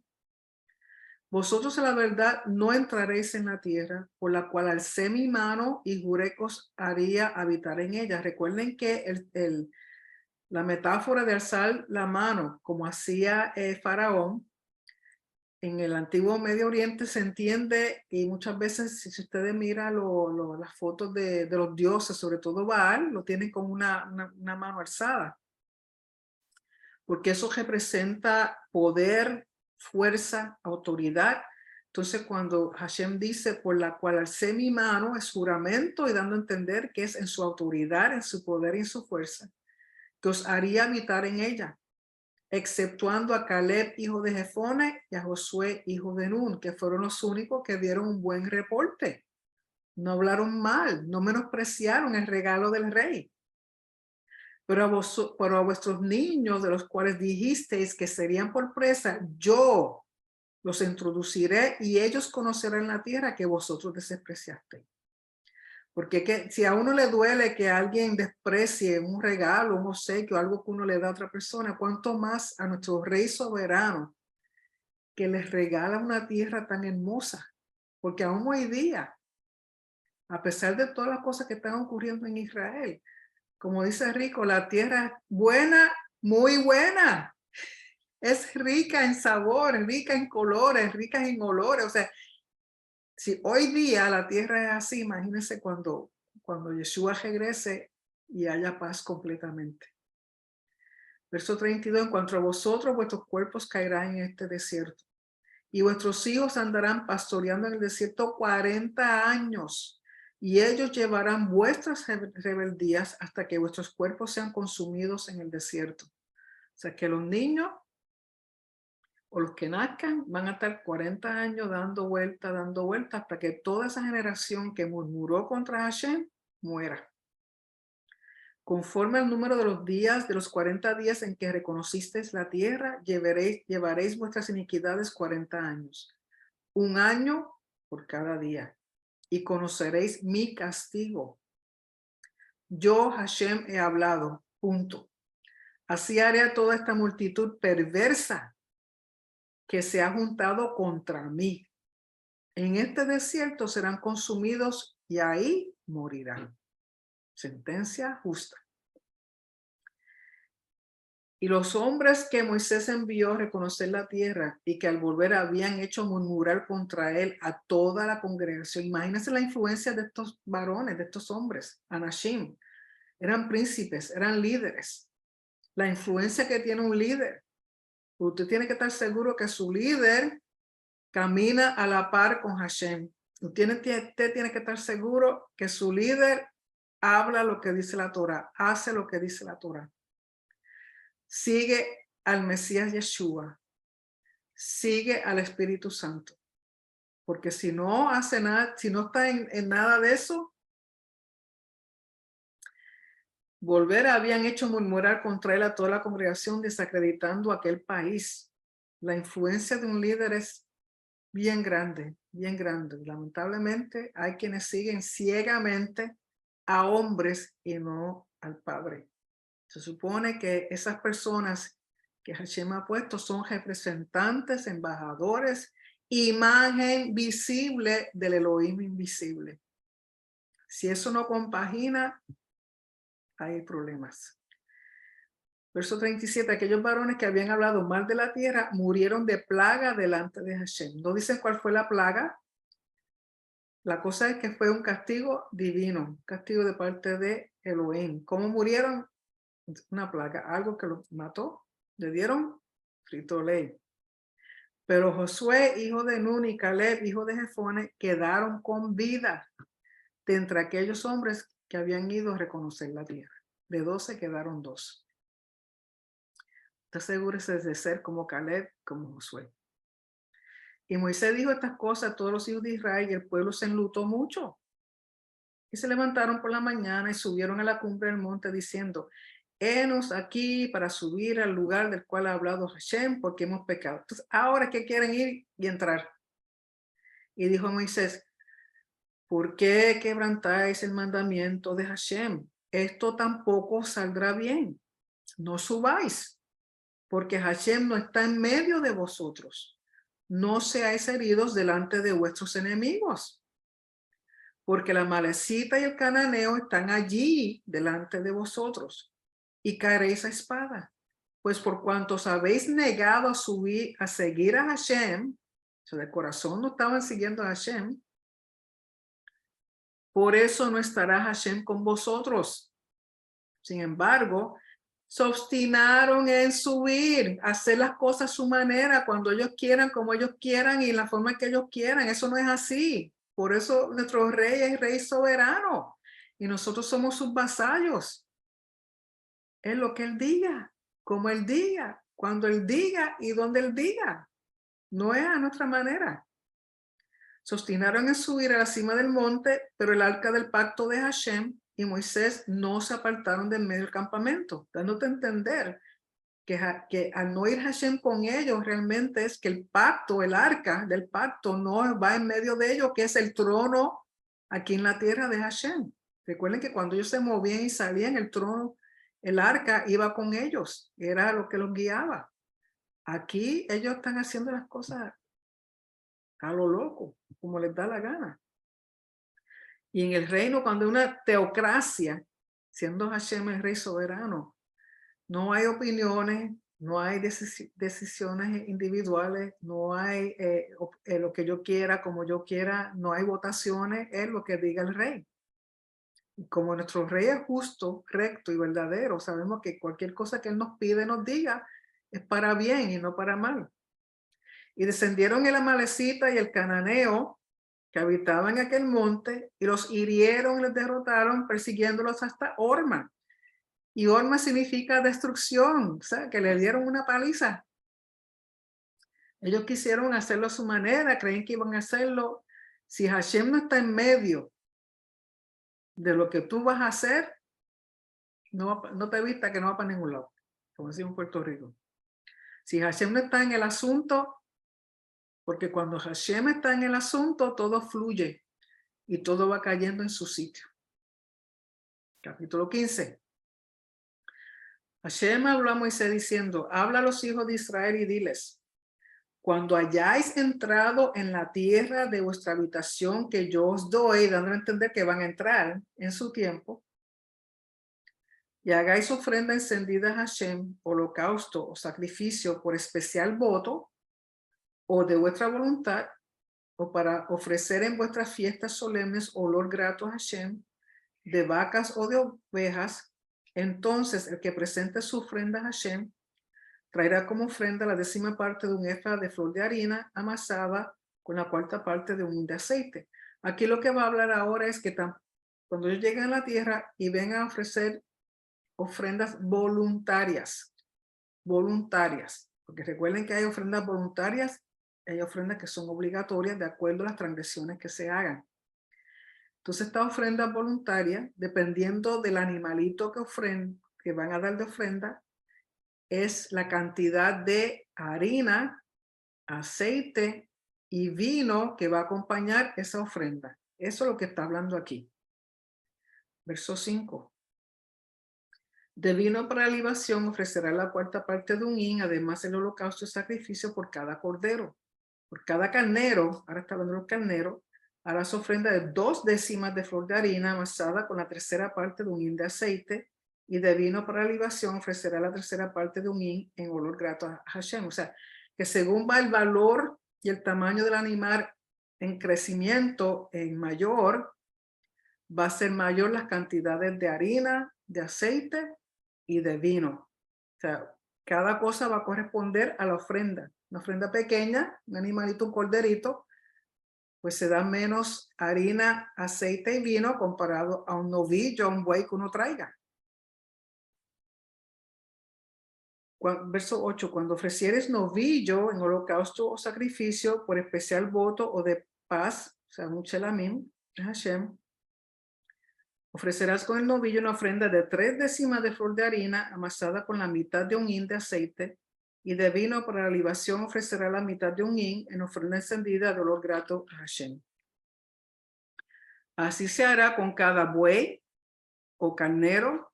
Vosotros a la verdad no entraréis en la tierra, por la cual alcé mi mano y juré que os haría habitar en ella. Recuerden que la metáfora de alzar la mano, como hacía Faraón, en el antiguo Medio Oriente se entiende, y muchas veces si ustedes miran las fotos de los dioses, sobre todo Baal, lo tienen con una mano alzada. Porque eso representa poder, fuerza, autoridad. Entonces cuando Hashem dice, por la cual alcé mi mano, es juramento y dando a entender que es en su autoridad, en su poder y en su fuerza, que os haría habitar en ella. exceptuando a Caleb, hijo de Jefone, y a Josué, hijo de Nun, que fueron los únicos que dieron un buen reporte. No hablaron mal, no menospreciaron el regalo del rey. Pero a vuestros niños, de los cuales dijisteis que serían por presa, yo los introduciré y ellos conocerán la tierra que vosotros despreciasteis. Porque si a uno le duele que alguien desprecie un regalo, un obsequio, algo que uno le da a otra persona, cuánto más a nuestro rey soberano que les regala una tierra tan hermosa. Porque aún hoy día, a pesar de todas las cosas que están ocurriendo en Israel, como dice Rico, la tierra es buena, muy buena. Es rica en sabor, rica en colores, rica en olores. O sea, si hoy día la tierra es así, imagínense cuando Yeshua regrese y haya paz completamente. Verso 32, en cuanto a vosotros, vuestros cuerpos caerán en este desierto y vuestros hijos andarán pastoreando en el desierto 40 años y ellos llevarán vuestras rebeldías hasta que vuestros cuerpos sean consumidos en el desierto. O sea, que los niños o los que nazcan van a estar 40 años dando vueltas, hasta que toda esa generación que murmuró contra Hashem muera. Conforme al número de los días, de los 40 días en que reconocisteis la tierra, llevaréis vuestras iniquidades 40 años, un año por cada día, y conoceréis mi castigo. Yo, Hashem, he hablado, punto. Así haré a toda esta multitud perversa que se ha juntado contra mí. En este desierto serán consumidos y ahí morirán. Sentencia justa. Y los hombres que Moisés envió a reconocer la tierra y que al volver habían hecho murmurar contra él a toda la congregación. Imagínense la influencia de estos varones, de estos hombres, Anashim. Eran príncipes, eran líderes. La influencia que tiene un líder. Usted tiene que estar seguro que su líder camina a la par con Hashem. Usted tiene que estar seguro que su líder habla lo que dice la Torah, hace lo que dice la Torah. Sigue al Mesías Yeshua, sigue al Espíritu Santo. Porque si no hace nada, si no está en nada de eso, habían hecho murmurar contra él a toda la congregación, desacreditando aquel país. La influencia de un líder es bien grande, bien grande. Lamentablemente hay quienes siguen ciegamente a hombres y no al Padre. Se supone que esas personas que Hashem ha puesto son representantes, embajadores, imagen visible del Elohim invisible. Si eso no compagina, hay problemas. Verso 37, aquellos varones que habían hablado mal de la tierra murieron de plaga delante de Hashem. No dicen cuál fue la plaga. La cosa es que fue un castigo divino, un castigo de parte de Elohim. ¿Cómo murieron? Una plaga, algo que los mató. Le dieron frito ley. Pero Josué, hijo de Nun, y Caleb, hijo de Jefone, quedaron con vida de entre aquellos hombres que habían ido a reconocer la tierra. De 12 quedaron 2. Asegúrese de ser como Caleb, como Josué. Y Moisés dijo estas cosas a todos los hijos de Israel y el pueblo se enlutó mucho. Y se levantaron por la mañana y subieron a la cumbre del monte diciendo, henos aquí para subir al lugar del cual ha hablado Hashem porque hemos pecado. Entonces, ahora que quieren ir y entrar. Y dijo Moisés, ¿por qué quebrantáis el mandamiento de Hashem? Esto tampoco saldrá bien. No subáis, porque Hashem no está en medio de vosotros. No seáis heridos delante de vuestros enemigos, porque la Amalecita y el Cananeo están allí delante de vosotros, y caeréis a espada. Pues por cuantos habéis negado a seguir a Hashem, o sea, de corazón no estaban siguiendo a Hashem, por eso no estará Hashem con vosotros. Sin embargo, se obstinaron en subir, hacer las cosas a su manera, cuando ellos quieran, como ellos quieran y la forma que ellos quieran. Eso no es así. Por eso nuestro rey es rey soberano y nosotros somos sus vasallos. Es lo que él diga, como él diga, cuando Él diga y donde Él diga. No es a nuestra manera. Se obstinaron en subir a la cima del monte, pero el arca del pacto de Hashem y Moisés no se apartaron del medio del campamento, dándote a entender que al no ir Hashem con ellos, realmente es que el pacto, el arca del pacto, no va en medio de ellos, que es el trono aquí en la tierra de Hashem. Recuerden que cuando ellos se movían y salían, el trono, el arca iba con ellos, era lo que los guiaba. Aquí ellos están haciendo las cosas a lo loco, como les da la gana. Y en el reino, cuando hay una teocracia, siendo Hashem el rey soberano, no hay opiniones, no hay decisiones individuales, no hay lo que yo quiera, como yo quiera, no hay votaciones, es lo que diga el rey. Y como nuestro rey es justo, recto y verdadero, sabemos que cualquier cosa que él nos pide, nos diga, es para bien y no para mal. Y descendieron el amalecita y el cananeo que habitaban en aquel monte y los hirieron y los derrotaron persiguiéndolos hasta Orma. Y Orma significa destrucción, o sea, que le dieron una paliza. Ellos quisieron hacerlo a su manera, creen que iban a hacerlo. Si Hashem no está en medio de lo que tú vas a hacer, no te vista que no va para ningún lado, como decimos en Puerto Rico. Si Hashem no está en el asunto, porque cuando Hashem está en el asunto, todo fluye y todo va cayendo en su sitio. Capítulo 15. Hashem habló a Moisés diciendo, habla a los hijos de Israel y diles, cuando hayáis entrado en la tierra de vuestra habitación que yo os doy, dando a entender que van a entrar en su tiempo, y hagáis ofrenda encendida a Hashem, holocausto o sacrificio por especial voto, o de vuestra voluntad, o para ofrecer en vuestras fiestas solemnes olor grato a Hashem, de vacas o de ovejas, entonces el que presente su ofrenda a Hashem traerá como ofrenda la 10ª parte de un efa de flor de harina amasada con la 4ª parte de un hin de aceite. Aquí lo que va a hablar ahora es que cuando ellos llegan a la tierra y vengan a ofrecer ofrendas voluntarias, porque recuerden que hay ofrendas voluntarias, hay ofrendas que son obligatorias de acuerdo a las transgresiones que se hagan. Entonces, esta ofrenda voluntaria, dependiendo del animalito que van a dar de ofrenda, es la cantidad de harina, aceite y vino que va a acompañar esa ofrenda. Eso es lo que está hablando aquí. Verso 5. De vino para libación ofrecerá la 4ª parte de un hin, además el holocausto y sacrificio por cada cordero. Por cada carnero, ahora está hablando del carnero, hará su ofrenda de 2 décimas de flor de harina amasada con la 3ª parte de un hin de aceite, y de vino para libación ofrecerá la 3ª parte de un hin en olor grato a Hashem. O sea, que según va el valor y el tamaño del animal en crecimiento en mayor, va a ser mayor las cantidades de harina, de aceite y de vino. O sea, cada cosa va a corresponder a la ofrenda. Una ofrenda pequeña, un animalito, un corderito, pues se da menos harina, aceite y vino comparado a un novillo, a un buey que uno traiga. Verso 8, cuando ofrecieres novillo en holocausto o sacrificio por especial voto o de paz, o sea, un chelamim, Hashem, ofrecerás con el novillo una ofrenda de 3 décimas de flor de harina amasada con la mitad de un hin de aceite, y de vino para la libación ofrecerá la mitad de un hin en ofrenda encendida de olor grato a Hashem. Así se hará con cada buey o carnero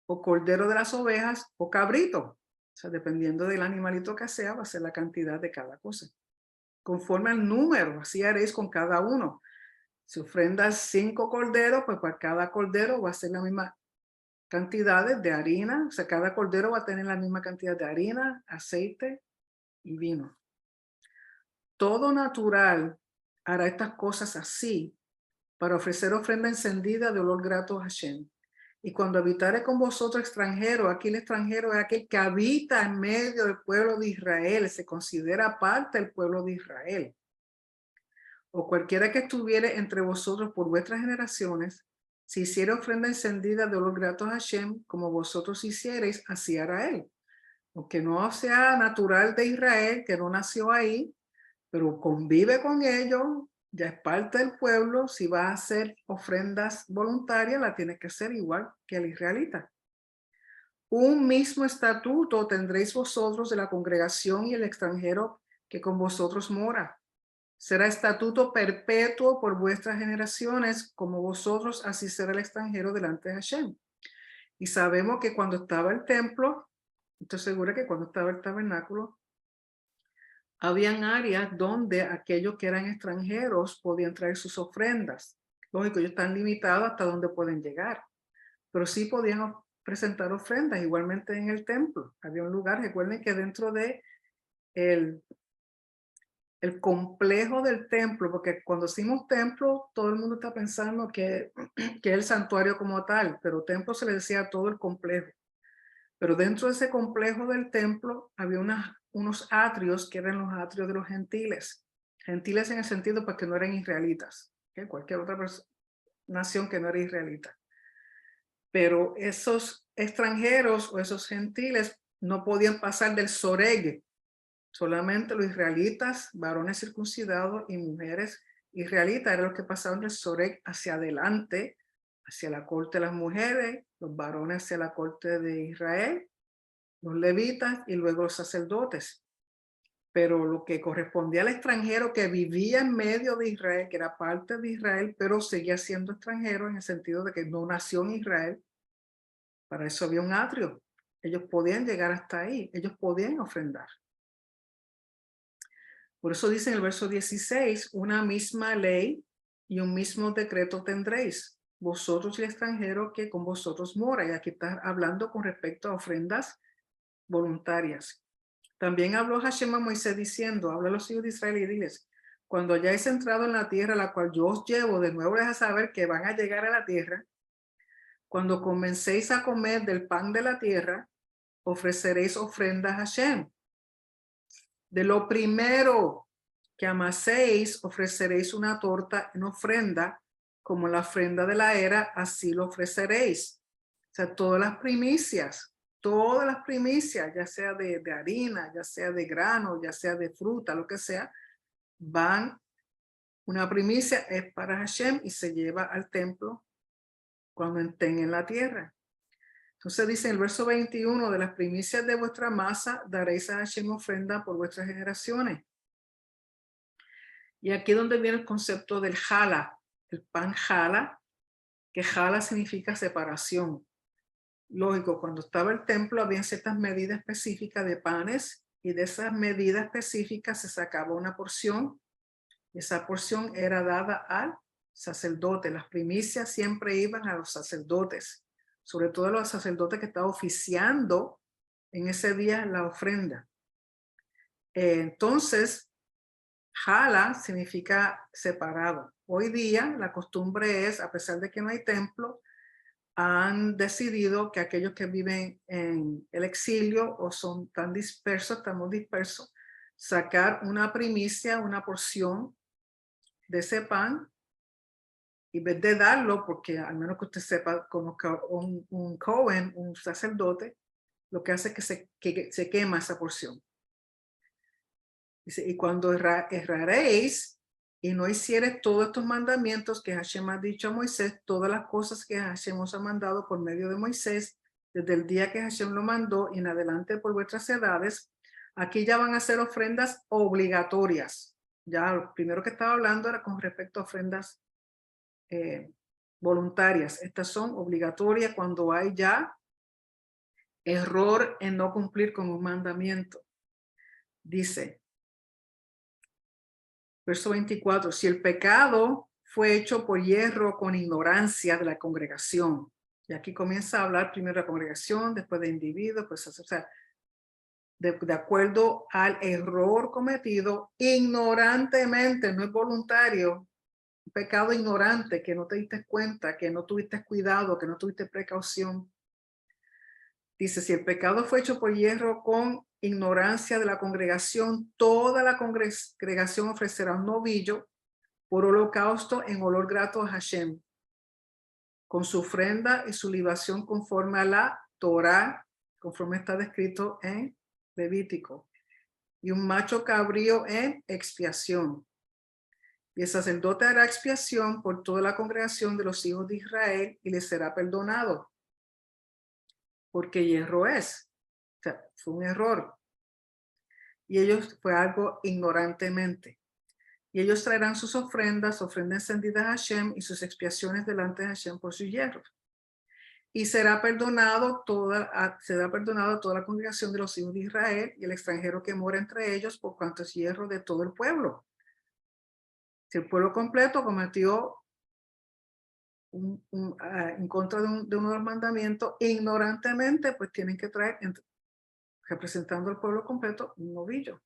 o cordero de las ovejas o cabrito. O sea, dependiendo del animalito que sea, va a ser la cantidad de cada cosa. Conforme al número, así haréis con cada uno. Si ofrendas 5 corderos, pues para cada cordero va a ser la misma cantidad de harina. O sea, cada cordero va a tener la misma cantidad de harina, aceite y vino. Todo natural hará estas cosas así para ofrecer ofrenda encendida de olor grato a Hashem. Y cuando habitare con vosotros extranjero, aquí el extranjero es aquel que habita en medio del pueblo de Israel, se considera parte del pueblo de Israel. O cualquiera que estuviere entre vosotros por vuestras generaciones, si hiciera ofrenda encendida de olor grato a Hashem, como vosotros hiciereis, así hará él. aunque no sea natural de Israel, que no nació ahí, pero convive con ellos, ya es parte del pueblo. Si va a hacer ofrendas voluntarias, la tiene que hacer igual que el israelita. Un mismo estatuto tendréis vosotros de la congregación y el extranjero que con vosotros mora. Será estatuto perpetuo por vuestras generaciones, como vosotros, así será el extranjero delante de Hashem. Y sabemos que cuando estaba el templo, estoy segura que cuando estaba el tabernáculo, habían áreas donde aquellos que eran extranjeros podían traer sus ofrendas. Lógico, ellos están limitados hasta donde pueden llegar, pero sí podían presentar ofrendas, igualmente en el templo. Había un lugar, recuerden que dentro de el complejo del templo, porque cuando decimos templo, todo el mundo está pensando que es el santuario como tal, pero templo se le decía a todo el complejo. Pero dentro de ese complejo del templo había unos atrios que eran los atrios de los gentiles. Gentiles en el sentido pues que no eran israelitas, ¿okay? Cualquier otra nación que no era israelita. Pero esos extranjeros o esos gentiles no podían pasar del soreg. Solamente los israelitas, varones circuncidados y mujeres israelitas eran los que pasaban del soreg hacia adelante, hacia la corte de las mujeres, los varones hacia la corte de Israel, los levitas y luego los sacerdotes. Pero lo que correspondía al extranjero que vivía en medio de Israel, que era parte de Israel, pero seguía siendo extranjero en el sentido de que no nació en Israel, para eso había un atrio. Ellos podían llegar hasta ahí, ellos podían ofrendar. Por eso dice en el verso 16, una misma ley y un mismo decreto tendréis, vosotros y el extranjero que con vosotros mora. Y aquí está hablando con respecto a ofrendas voluntarias. También habló Hashem a Moisés diciendo, habla a los hijos de Israel y diles, cuando hayáis entrado en la tierra, la cual yo os llevo, de nuevo les a saber que van a llegar a la tierra, cuando comencéis a comer del pan de la tierra, ofreceréis ofrendas a Hashem. De lo primero que amaséis, ofreceréis una torta en ofrenda, como la ofrenda de la era, así lo ofreceréis. O sea, todas las primicias, ya sea de harina, ya sea de grano, ya sea de fruta, lo que sea, una primicia es para Hashem y se lleva al templo cuando estén en la tierra. Entonces dice en el verso 21, de las primicias de vuestra masa daréis a Hashem ofrenda por vuestras generaciones. Y aquí es donde viene el concepto del jala, el pan jala, que jala significa separación. Lógico, cuando estaba el templo había ciertas medidas específicas de panes y de esas medidas específicas se sacaba una porción y esa porción era dada al sacerdote. Las primicias siempre iban a los sacerdotes, sobre todo a los sacerdotes que estaban oficiando en ese día la ofrenda. Entonces, jala significa separado. Hoy día la costumbre es, a pesar de que no hay templo, han decidido que aquellos que viven en el exilio o son tan dispersos, estamos dispersos, sacar una primicia, una porción de ese pan, y en vez de darlo, porque al menos que usted sepa, conozca un Cohen, un sacerdote, lo que hace es que se quema esa porción. Dice, y cuando erraréis y no hicieres todos estos mandamientos que Hashem ha dicho a Moisés, todas las cosas que Hashem os ha mandado por medio de Moisés, desde el día que Hashem lo mandó y en adelante por vuestras edades, aquí ya van a ser ofrendas obligatorias. Ya lo primero que estaba hablando era con respecto a ofrendas voluntarias. Estas son obligatorias cuando hay ya error en no cumplir con un mandamiento. Dice, verso 24, si el pecado fue hecho por hierro con ignorancia de la congregación. Y aquí comienza a hablar primero de la congregación, después de individuos, pues, o sea, de acuerdo al error cometido ignorantemente, no es voluntario, un pecado ignorante, que no te diste cuenta, que no tuviste cuidado, que no tuviste precaución. Dice, si el pecado fue hecho por hierro con ignorancia de la congregación, toda la congregación ofrecerá un novillo por holocausto en olor grato a Hashem, con su ofrenda y su libación conforme a la Torá, conforme está descrito en Levítico, y un macho cabrío en expiación. Y el sacerdote hará expiación por toda la congregación de los hijos de Israel y les será perdonado, porque hierro es. O sea, fue un error. Y ellos fue algo ignorantemente. Y ellos traerán sus ofrendas encendidas a Hashem y sus expiaciones delante de Hashem por sus hierros. Y será perdonada toda la congregación de los hijos de Israel y el extranjero que mora entre ellos, por cuanto es hierro de todo el pueblo. Si el pueblo completo cometió en contra de uno de los mandamientos, ignorantemente, pues tienen que traer, representando al pueblo completo, un novillo.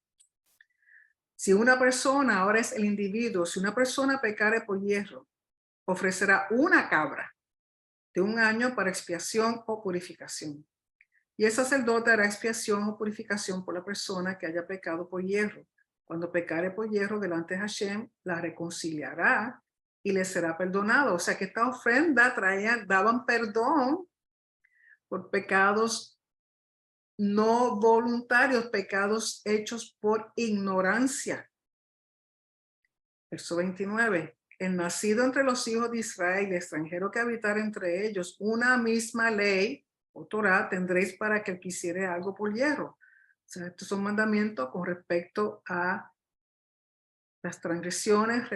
Si una persona, ahora es el individuo, si una persona pecare por hierro, ofrecerá una cabra de 1 año para expiación o purificación. Y el sacerdote hará expiación o purificación por la persona que haya pecado por hierro. Cuando pecare por hierro delante de Hashem, la reconciliará y le será perdonado. O sea que esta ofrenda daban perdón por pecados no voluntarios, pecados hechos por ignorancia. Verso 29. El nacido entre los hijos de Israel y el extranjero que habitar entre ellos, una misma ley o Torah tendréis para que quisiere algo por hierro. O sea, estos son mandamientos con respecto a las transgresiones,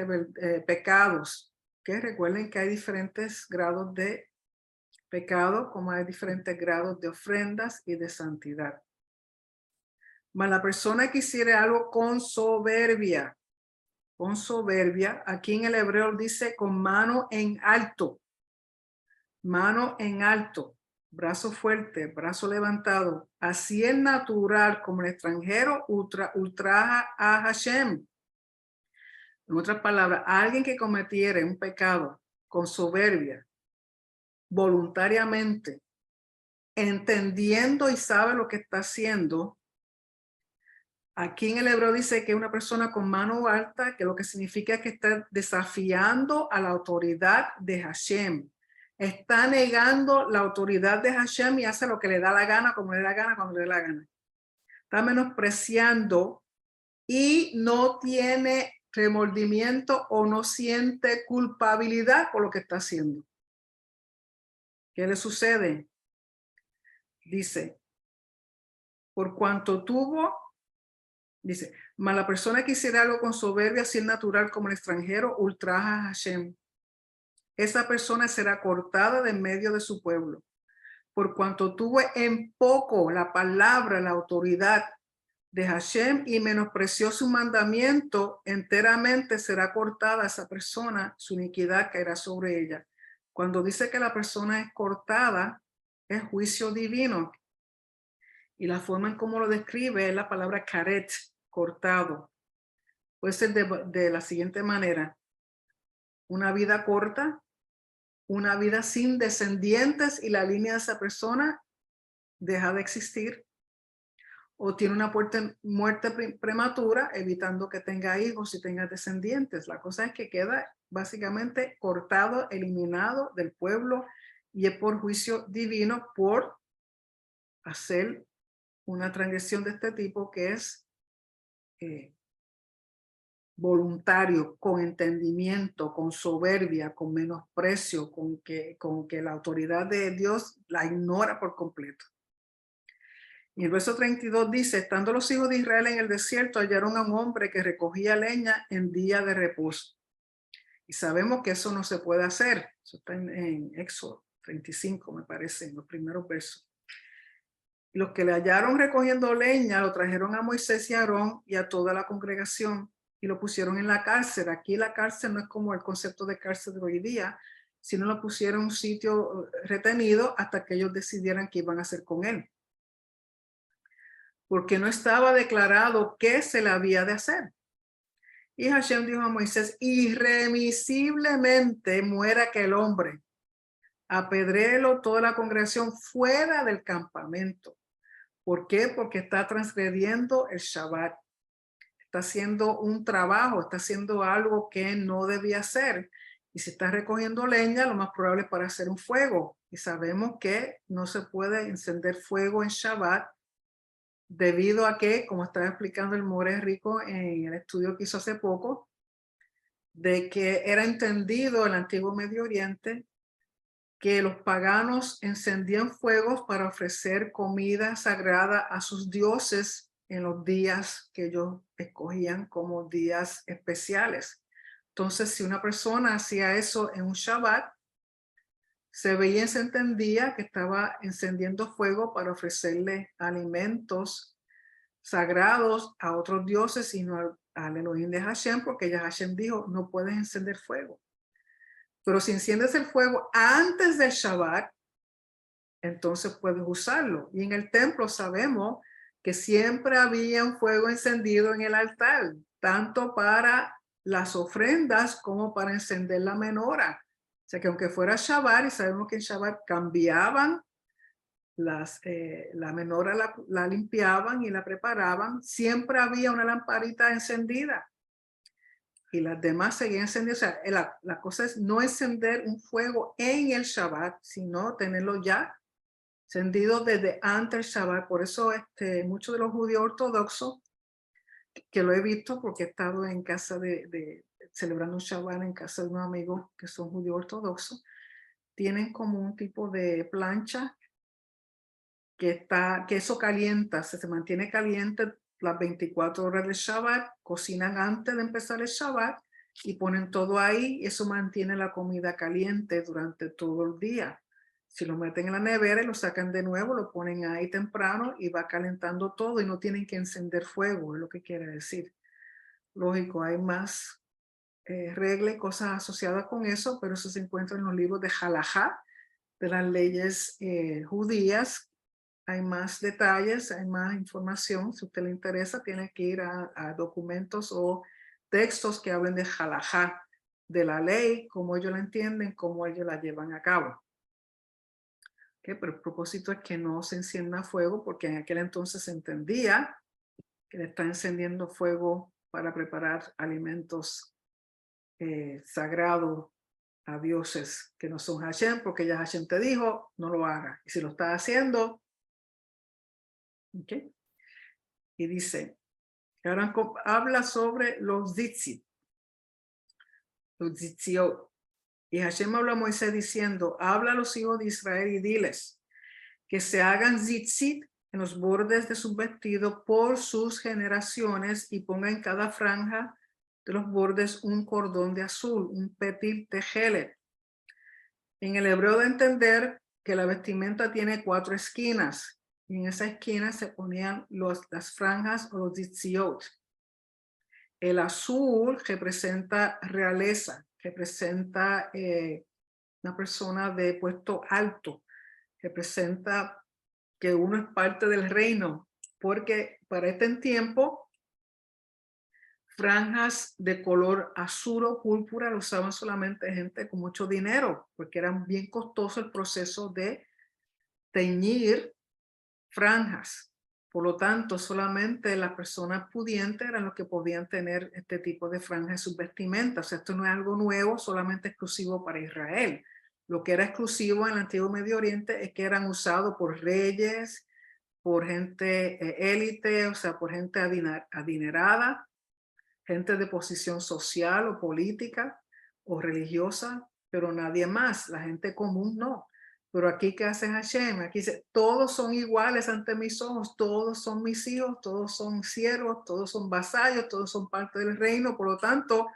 pecados, que recuerden que hay diferentes grados de pecado, como hay diferentes grados de ofrendas y de santidad. Mas la persona que hiciere algo con soberbia, aquí en el hebreo dice con mano en alto, brazo fuerte, brazo levantado, así el natural como el extranjero ultraja a Hashem. En otras palabras, alguien que cometiere un pecado con soberbia, voluntariamente, entendiendo y sabe lo que está haciendo. Aquí en el hebreo dice que una persona con mano alta, que lo que significa que está desafiando a la autoridad de Hashem. Está negando la autoridad de Hashem y hace lo que le da la gana, como le da la gana, cuando le da la gana. Está menospreciando y no tiene remordimiento o no siente culpabilidad por lo que está haciendo. ¿Qué le sucede? Dice, por cuanto dice, mas la persona que hiciera algo con soberbia, así el natural como el extranjero, ultraja a Hashem. Esa persona será cortada de en medio de su pueblo. Por cuanto tuvo en poco la palabra, la autoridad de Hashem y menospreció su mandamiento, enteramente será cortada esa persona, su iniquidad caerá sobre ella. Cuando dice que la persona es cortada, es juicio divino. Y la forma en cómo lo describe es la palabra karet, cortado. Puede ser de la siguiente manera: una vida corta, una vida sin descendientes y la línea de esa persona deja de existir, o tiene una muerte prematura, evitando que tenga hijos y tenga descendientes. La cosa es que queda básicamente cortado, eliminado del pueblo, y es por juicio divino por hacer una transgresión de este tipo, que es voluntario, con entendimiento, con soberbia, con menosprecio, con que la autoridad de Dios la ignora por completo. Y el verso 32 dice, estando los hijos de Israel en el desierto, hallaron a un hombre que recogía leña en día de reposo. Y sabemos que eso no se puede hacer. Eso está en Éxodo 35, me parece, en los primeros versos. Y los que le hallaron recogiendo leña lo trajeron a Moisés y a Aarón y a toda la congregación y lo pusieron en la cárcel. Aquí la cárcel no es como el concepto de cárcel de hoy día, sino lo pusieron en un sitio retenido hasta que ellos decidieran qué iban a hacer con él. Porque no estaba declarado qué se le había de hacer. Y Hashem dijo a Moisés, irremisiblemente muera aquel hombre. Apedréelo toda la congregación fuera del campamento. ¿Por qué? Porque está transgrediendo el Shabbat. Está haciendo un trabajo, está haciendo algo que no debía hacer. Y si está recogiendo leña, lo más probable es para hacer un fuego. Y sabemos que no se puede encender fuego en Shabbat debido a que, como estaba explicando el More Rico en el estudio que hizo hace poco, de que era entendido en el antiguo Medio Oriente que los paganos encendían fuegos para ofrecer comida sagrada a sus dioses en los días que ellos escogían como días especiales. Entonces, si una persona hacía eso en un Shabbat, se veía y se entendía que estaba encendiendo fuego para ofrecerle alimentos sagrados a otros dioses y no al Elohim de Hashem, porque ya Hashem dijo, no puedes encender fuego. Pero si enciendes el fuego antes del Shabbat, entonces puedes usarlo. Y en el templo sabemos que siempre había un fuego encendido en el altar, tanto para las ofrendas como para encender la menora. O sea que aunque fuera Shabbat, y sabemos que en Shabbat cambiaban la menora, la limpiaban y la preparaban, siempre había una lamparita encendida y las demás seguían encendidas. O sea, la cosa es no encender un fuego en el Shabbat, sino tenerlo ya encendido desde antes del Shabbat. Por eso muchos de los judíos ortodoxos, que lo he visto porque he estado en casa celebrando un Shabbat en casa de unos amigos que son judíos ortodoxos, tienen como un tipo de plancha que eso calienta, se mantiene caliente las 24 horas del Shabbat, cocinan antes de empezar el Shabbat y ponen todo ahí, y eso mantiene la comida caliente durante todo el día. Si lo meten en la nevera y lo sacan de nuevo, lo ponen ahí temprano y va calentando todo y no tienen que encender fuego, es lo que quiere decir. Lógico, hay más reglas y cosas asociadas con eso, pero eso se encuentra en los libros de Halajá, de las leyes judías. Hay más detalles, hay más información. Si a usted le interesa, tiene que ir a documentos o textos que hablen de halajá, de la ley, cómo ellos la entienden, cómo ellos la llevan a cabo. Pero el propósito es que no se encienda fuego, porque en aquel entonces se entendía que le está encendiendo fuego para preparar alimentos sagrados a dioses que no son Hashem, porque ya Hashem te dijo, no lo haga. Y si lo está haciendo, ¿ok? Y dice, ahora habla sobre los Zitzit, los Zitziot. Y Hashem habla a Moisés diciendo, habla a los hijos de Israel y diles que se hagan Zitzit en los bordes de sus vestidos por sus generaciones y ponga en cada franja de los bordes un cordón de azul, un petit tejelet. En el hebreo de entender que la vestimenta tiene 4 esquinas y en esa esquina se ponían las franjas o los Zitziot. El azul representa realeza, representa una persona de puesto alto, representa que uno es parte del reino, porque para este tiempo franjas de color azul o púrpura lo usaban solamente gente con mucho dinero, porque era bien costoso el proceso de teñir franjas. Por lo tanto, solamente las personas pudientes eran los que podían tener este tipo de franjas en sus vestimentas. Esto no es algo nuevo, solamente exclusivo para Israel. Lo que era exclusivo en el antiguo Medio Oriente es que eran usados por reyes, por gente élite, o sea, por gente adinerada, gente de posición social o política o religiosa, pero nadie más. La gente común no. Pero aquí, ¿qué hace Hashem? Aquí dice, todos son iguales ante mis ojos, todos son mis hijos, todos son siervos, todos son vasallos, todos son parte del reino. Por lo tanto,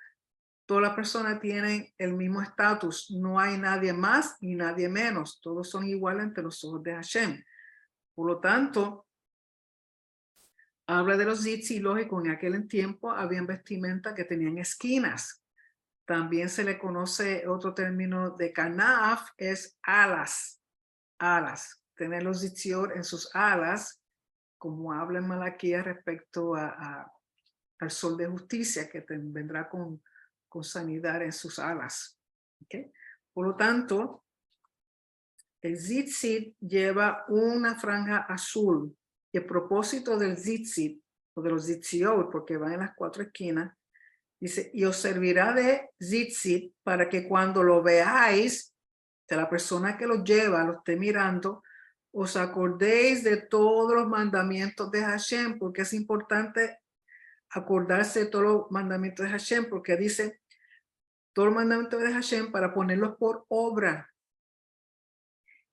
todas las personas tienen el mismo estatus. No hay nadie más ni nadie menos. Todos son iguales ante los ojos de Hashem. Por lo tanto, habla de los zitzi, lógico, en aquel tiempo habían vestimentas que tenían esquinas. También se le conoce otro término de kanaf, es alas. Alas. Tener los zitziot en sus alas, como habla en Malaquía respecto al sol de justicia que vendrá con sanidad en sus alas. ¿Okay? Por lo tanto, el zitzit lleva una franja azul. Y el propósito del zitzit, o de los zitziot, porque va en las 4 esquinas, dice, y os servirá de zitzit para que cuando lo veáis, de la persona que lo lleva, lo esté mirando, os acordéis de todos los mandamientos de Hashem, porque es importante acordarse de todos los mandamientos de Hashem, porque dice todos los mandamientos de Hashem para ponerlos por obra.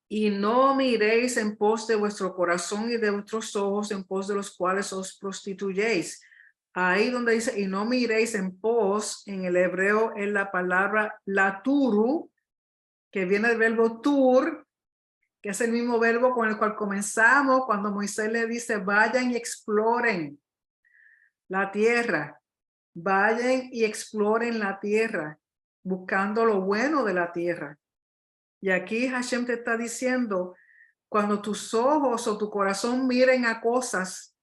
Y no miréis en pos de vuestro corazón y de vuestros ojos en pos de los cuales os prostituyéis. Ahí donde dice, y no miréis en pos, en el hebreo es la palabra laturu, que viene del verbo tur, que es el mismo verbo con el cual comenzamos cuando Moisés le dice, vayan y exploren la tierra. Vayan y exploren la tierra, buscando lo bueno de la tierra. Y aquí Hashem te está diciendo, cuando tus ojos o tu corazón miren a cosas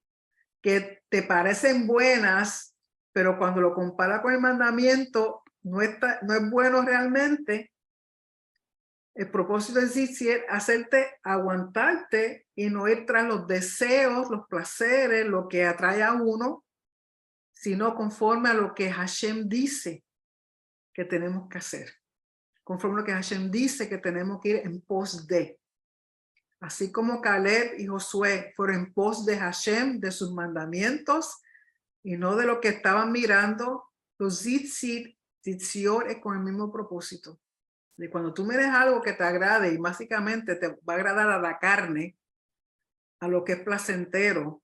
que te parecen buenas, pero cuando lo compara con el mandamiento, no es bueno realmente. El propósito es decir, hacerte aguantarte y no ir tras los deseos, los placeres, lo que atrae a uno, sino conforme a lo que Hashem dice que tenemos que hacer. Conforme a lo que Hashem dice que tenemos que ir en pos de. Así como Caleb y Josué fueron en pos de Hashem, de sus mandamientos, y no de lo que estaban mirando, los tzitzit es con el mismo propósito. De cuando tú mires algo que te agrade y básicamente te va a agradar a la carne, a lo que es placentero,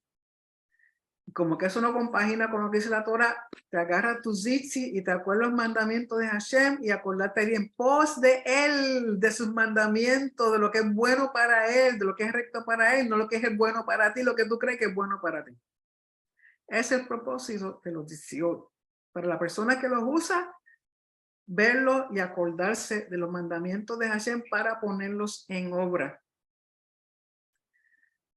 como que eso no compagina con lo que dice la Torah, te agarra tu tzitzit y te acuerdas los mandamientos de Hashem y acordate bien en pos de él, de sus mandamientos, de lo que es bueno para él, de lo que es recto para él, no lo que es bueno para ti, lo que tú crees que es bueno para ti. Ese es el propósito de los 18. Para la persona que los usa, verlo y acordarse de los mandamientos de Hashem para ponerlos en obra.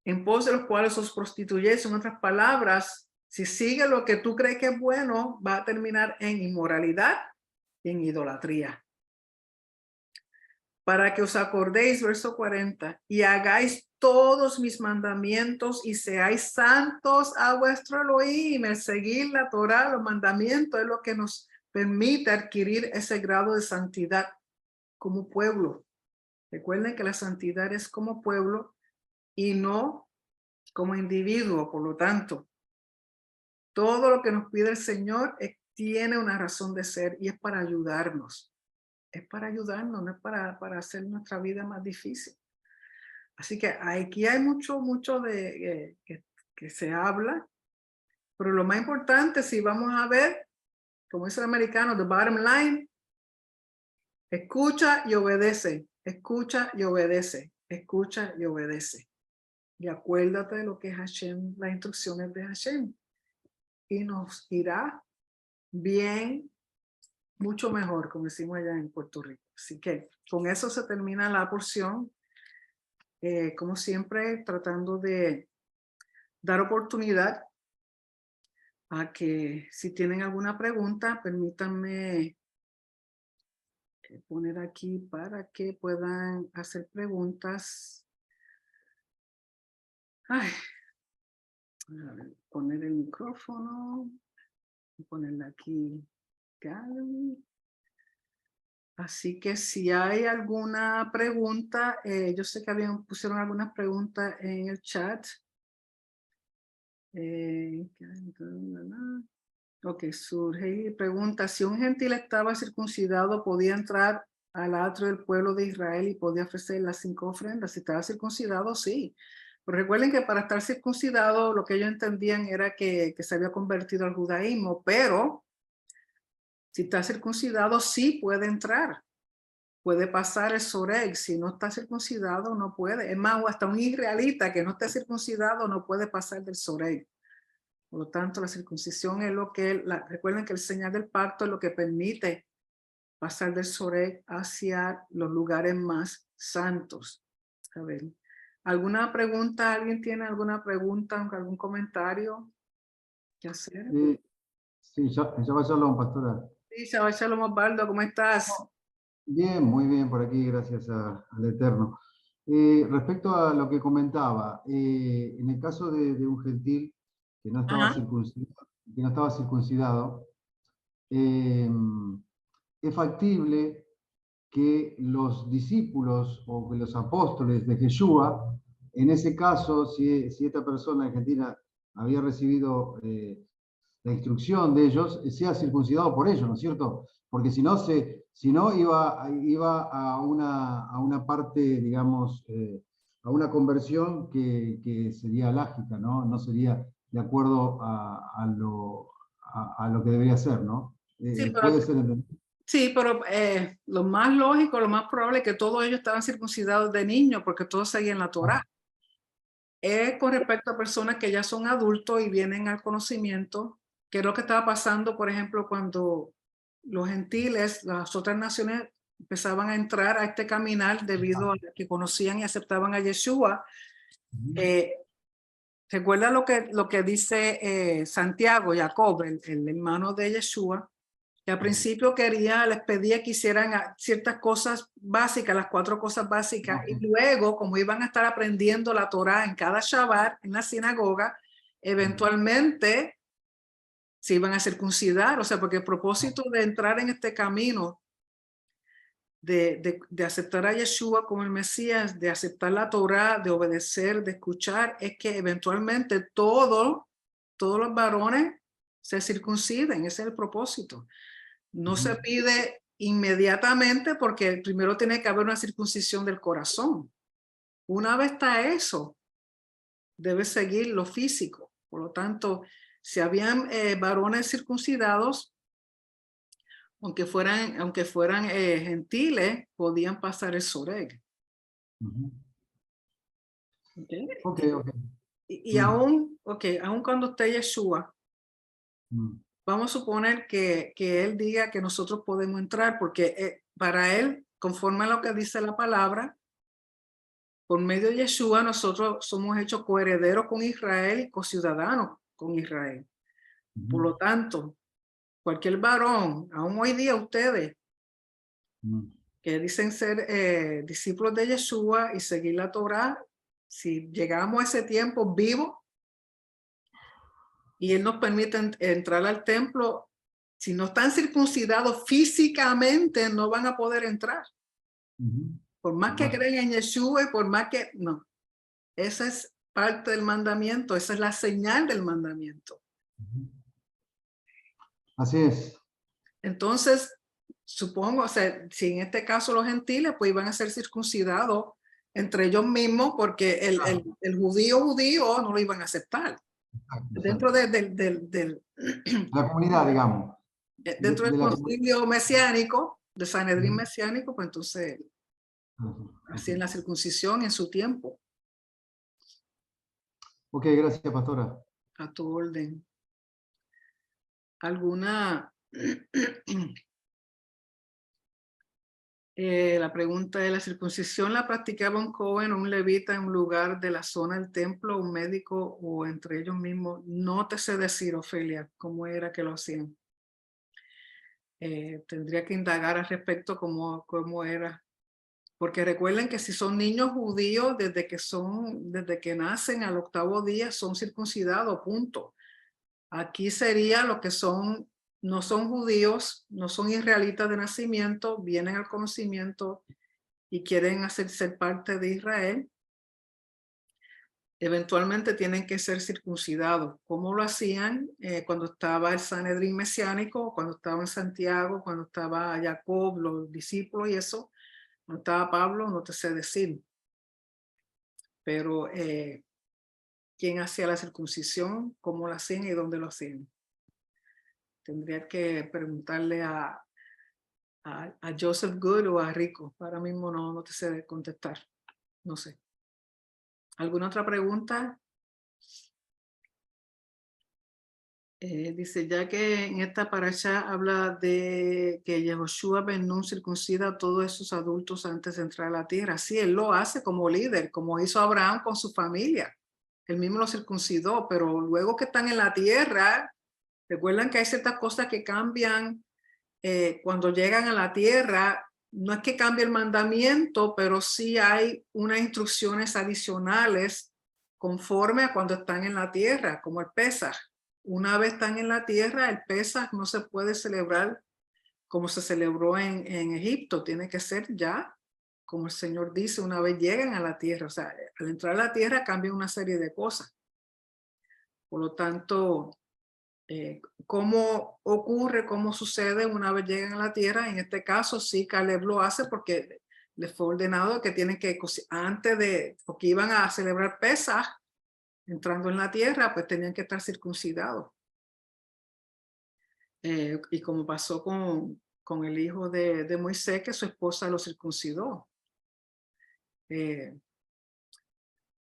En pos de los cuales os prostituyéis, en otras palabras, si sigue lo que tú crees que es bueno, va a terminar en inmoralidad y en idolatría. Para que os acordéis, verso 40, y hagáis todos mis mandamientos y seáis santos a vuestro Elohim. El seguir la Torah, los mandamientos, es lo que nos permite adquirir ese grado de santidad como pueblo. Recuerden que la santidad es como pueblo y no como individuo. Por lo tanto, todo lo que nos pide el Señor tiene una razón de ser y es para ayudarnos. Es para ayudarnos, no es para hacer nuestra vida más difícil. Así que aquí hay mucho de que se habla, pero lo más importante, si vamos a ver, como dice el americano, the bottom line, escucha y obedece, escucha y obedece, escucha y obedece. Y acuérdate de lo que es Hashem, las instrucciones de Hashem. Y nos irá bien, mucho mejor, como decimos allá en Puerto Rico. Así que con eso se termina la porción. Como siempre, tratando de dar oportunidad a que si tienen alguna pregunta, permítanme poner aquí para que puedan hacer preguntas. Ay, a ver, poner el micrófono, ponerla aquí. Gallery. Así que si hay alguna pregunta, yo sé que pusieron algunas preguntas en el chat. Ok, surge y pregunta, si un gentil estaba circuncidado, ¿podía entrar al atrio del pueblo de Israel y podía ofrecer las 5 ofrendas? Si estaba circuncidado, sí. Pero recuerden que para estar circuncidado, lo que ellos entendían era que se había convertido al judaísmo, pero si está circuncidado, sí puede entrar. Puede pasar el soreg. Si no está circuncidado, no puede. Es más, hasta un israelita que no esté circuncidado no puede pasar del soreg. Por lo tanto, la circuncisión es lo que, recuerden que el señal del pacto es lo que permite pasar del soreg hacia los lugares más santos. A ver, ¿alguna pregunta? ¿Alguien tiene alguna pregunta, algún comentario que hacer? Sí, Shabbat Shalom, pastora. Sí, Shabbat Shalom, Osvaldo, ¿cómo estás? Bien, muy bien por aquí, gracias al Eterno. Respecto a lo que comentaba, en el caso de un gentil que no estaba circuncidado, es factible que los discípulos o que los apóstoles de Yeshua en ese caso, si esta persona argentina había recibido la instrucción de ellos, sea circuncidado por ellos, ¿no es cierto? Porque si no, si no iba a una parte, digamos, a una conversión que sería lágica, ¿no? No sería de acuerdo a lo que debería ser, ¿no? Sí, Puede ser entendido. sí, pero lo más lógico, lo más probable es que todos ellos estaban circuncidados de niños porque todos seguían la Torá. Es con respecto a personas que ya son adultos y vienen al conocimiento, que es lo que estaba pasando, por ejemplo, cuando los gentiles, las otras naciones empezaban a entrar a este caminar debido a que conocían y aceptaban a Yeshua. Recuerda lo que dice Santiago, Jacob, el hermano de Yeshua, que al principio les pedía que hicieran ciertas cosas básicas, las 4 cosas básicas, y luego, como iban a estar aprendiendo la Torá en cada Shabbat, en la sinagoga, eventualmente se iban a circuncidar, o sea, porque el propósito de entrar en este camino de aceptar a Yeshua como el Mesías, de aceptar la Torá, de obedecer, de escuchar, es que eventualmente todos los varones se circunciden, ese es el propósito. No se pide inmediatamente porque primero tiene que haber una circuncisión del corazón. Una vez está eso, debe seguir lo físico. Por lo tanto, si habían varones circuncidados, aunque fueran gentiles, podían pasar el soreg. Okay. Ok. Y aún cuando esté Yeshua, Mm. vamos a suponer que él diga que nosotros podemos entrar, porque para él, conforme a lo que dice la palabra, por medio de Yeshua nosotros somos hechos coherederos con Israel y co-ciudadanos con Israel. Por lo tanto, cualquier varón, aún hoy día ustedes, que dicen ser discípulos de Yeshua y seguir la Torá, si llegamos a ese tiempo vivo y él nos permite entrar al templo, si no están circuncidados físicamente, no van a poder entrar. Por más que creen en Yeshua y por más que... No, esa es parte del mandamiento, esa es la señal del mandamiento. Así es. Entonces, supongo, o sea, si en este caso los gentiles, pues iban a ser circuncidados entre ellos mismos porque el judío no lo iban a aceptar. Dentro del la comunidad, digamos. dentro del concilio mesiánico, del Sanedrín mesiánico, pues entonces hacían la circuncisión en su tiempo. Ok, gracias, pastora. A tu orden. ¿Alguna? La pregunta de la circuncisión la practicaba un joven o un levita en un lugar de la zona del templo, un médico o entre ellos mismos. No te sé decir, Ofelia, cómo era que lo hacían. Tendría que indagar al respecto cómo era. Porque recuerden que si son niños judíos, desde que nacen al 8º día, son circuncidados, punto. Aquí sería lo que no son judíos, no son israelitas de nacimiento, vienen al conocimiento y quieren ser parte de Israel. Eventualmente tienen que ser circuncidados. ¿Cómo lo hacían cuando estaba el Sanedrín mesiánico, cuando estaba en Santiago, cuando estaba Jacob, los discípulos y eso? No estaba Pablo, no te sé decir. Pero ¿quién hacía la circuncisión? ¿Cómo lo hacían y dónde lo hacían? Tendría que preguntarle a Joseph Good o a Rico. Ahora mismo no te sé contestar. No sé. ¿Alguna otra pregunta? Dice, ya que en esta parasha habla de que Yehoshua ben Nun circuncida a todos esos adultos antes de entrar a la tierra. Sí, él lo hace como líder, como hizo Abraham con su familia. Él mismo lo circuncidó, pero luego que están en la tierra, recuerdan que hay ciertas cosas que cambian cuando llegan a la tierra. No es que cambie el mandamiento, pero sí hay unas instrucciones adicionales conforme a cuando están en la tierra, como el Pesaj. Una vez están en la tierra, el Pesaj no se puede celebrar como se celebró en Egipto. Tiene que ser ya como el Señor dice, una vez llegan a la tierra, o sea, al entrar a la tierra cambian una serie de cosas. Por lo tanto, cómo ocurre, cómo sucede una vez llegan a la tierra. En este caso, sí, Caleb lo hace porque les fue ordenado que tienen que, porque iban a celebrar Pesaj, entrando en la tierra, pues tenían que estar circuncidados. Y como pasó con el hijo de Moisés, que su esposa lo circuncidó.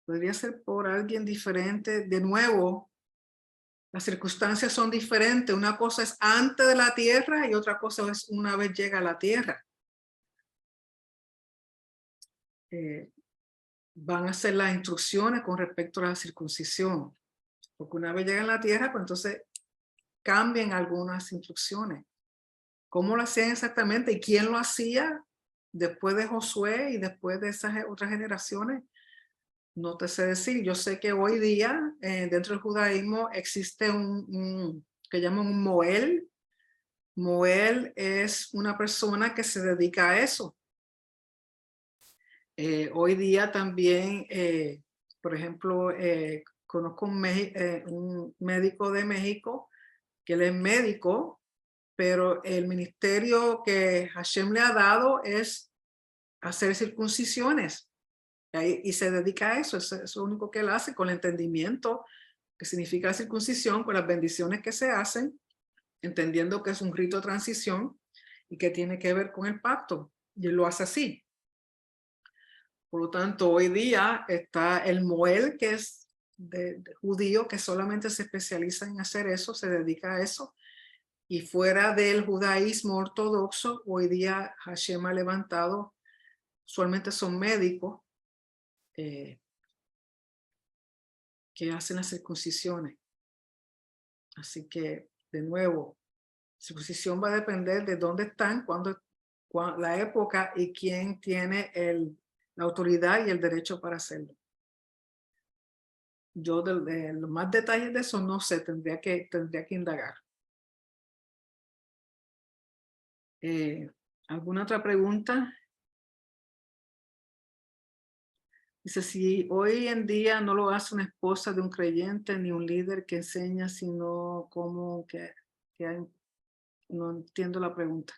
Podría ser por alguien diferente. De nuevo, las circunstancias son diferentes. Una cosa es antes de la tierra y otra cosa es una vez llega a la tierra. Van a ser las instrucciones con respecto a la circuncisión. Porque una vez llega a la tierra, pues entonces cambian algunas instrucciones. ¿Cómo lo hacían exactamente y quién lo hacía después de Josué y después de esas otras generaciones? No te sé decir. Yo sé que hoy día dentro del judaísmo existe que llaman un Moel. Moel es una persona que se dedica a eso. Hoy día también, por ejemplo, conozco un médico de México que él es médico, pero el ministerio que Hashem le ha dado es hacer circuncisiones. Y se dedica a eso, es lo único que él hace, con el entendimiento que significa la circuncisión, con las bendiciones que se hacen, entendiendo que es un rito de transición y que tiene que ver con el pacto, y él lo hace así. Por lo tanto, hoy día está el Moel, que es de judío, que solamente se especializa en hacer eso, se dedica a eso, y fuera del judaísmo ortodoxo, hoy día Hashem ha levantado, usualmente son médicos, que hacen las circuncisiones. Así que, de nuevo, circuncisión va a depender de dónde están, cuándo, la época y quién tiene la autoridad y el derecho para hacerlo. Yo de los más detalles de eso no sé, tendría que indagar. ¿Alguna otra pregunta? Dice, si hoy en día no lo hace una esposa de un creyente ni un líder que enseña, sino como que hay, no entiendo la pregunta.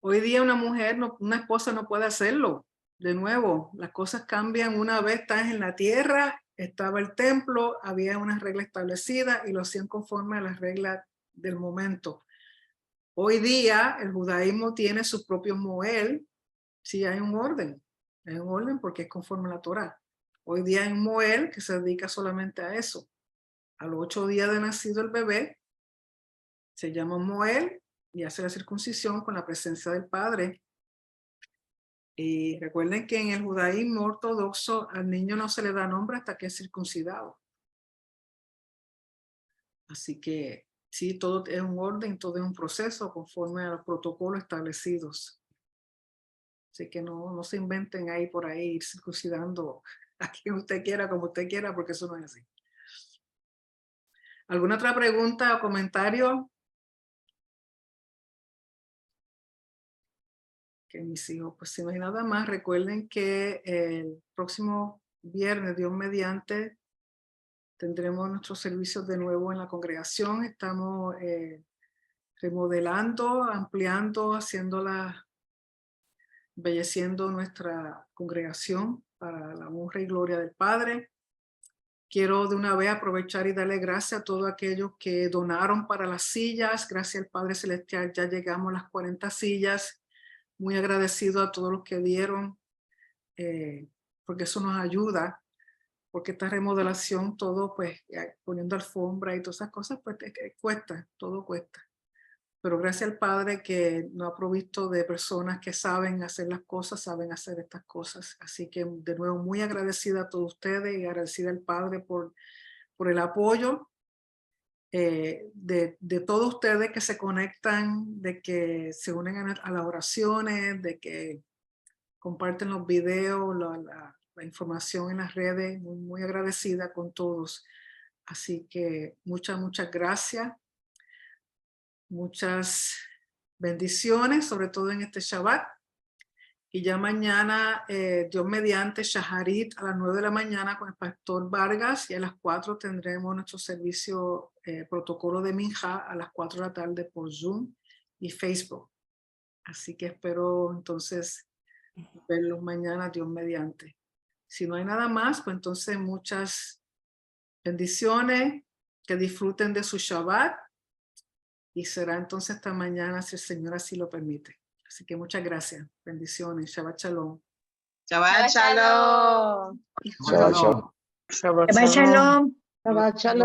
Hoy día una mujer, una esposa no puede hacerlo. De nuevo, las cosas cambian una vez estás en la tierra, estaba el templo, había una regla establecida y lo hacían conforme a las reglas del momento. Hoy día el judaísmo tiene su propio Moel, sí hay un orden porque es conforme a la Torá. Hoy día hay un Moel que se dedica solamente a eso. A los 8 días de nacido el bebé, se llama Moel y hace la circuncisión con la presencia del padre. Y recuerden que en el judaísmo ortodoxo al niño no se le da nombre hasta que es circuncidado. Así que sí, todo es un orden, todo es un proceso conforme a los protocolos establecidos. Así que no se inventen ahí por ahí circuncidando a quien usted quiera, como usted quiera, porque eso no es así. ¿Alguna otra pregunta o comentario? Que mis hijos, pues si no hay nada más, recuerden que el próximo viernes, Dios mediante, tendremos nuestros servicios de nuevo en la congregación. Estamos remodelando, ampliando, embelleciendo nuestra congregación para la honra y gloria del Padre. Quiero de una vez aprovechar y darle gracias a todos aquellos que donaron para las sillas. Gracias al Padre Celestial, ya llegamos a las 40 sillas. Muy agradecido a todos los que dieron, porque eso nos ayuda, porque esta remodelación, todo pues poniendo alfombra y todas esas cosas, pues cuesta, todo cuesta. Pero gracias al Padre que nos ha provisto de personas que saben hacer las cosas, saben hacer estas cosas. Así que de nuevo muy agradecida a todos ustedes y agradecida al Padre por el apoyo de todos ustedes que se conectan, de que se unen a las oraciones, de que comparten los videos, la información en las redes. Muy, muy agradecida con todos. Así que muchas gracias. Muchas bendiciones, sobre todo en este Shabbat. Y ya mañana, Dios mediante, Shaharit a las 9 de la mañana con el pastor Vargas, y a las 4 tendremos nuestro servicio protocolo de Minja a las 4 de la tarde por Zoom y Facebook. Así que espero entonces verlos mañana, Dios mediante. Si no hay nada más, pues entonces muchas bendiciones, que disfruten de su Shabbat, y será entonces esta mañana si el Señor así lo permite. Así que muchas gracias. Bendiciones. Shabbat Shalom. Shabbat Shalom. Shabbat Shalom. Shabbat Shalom. Shabbat Shalom.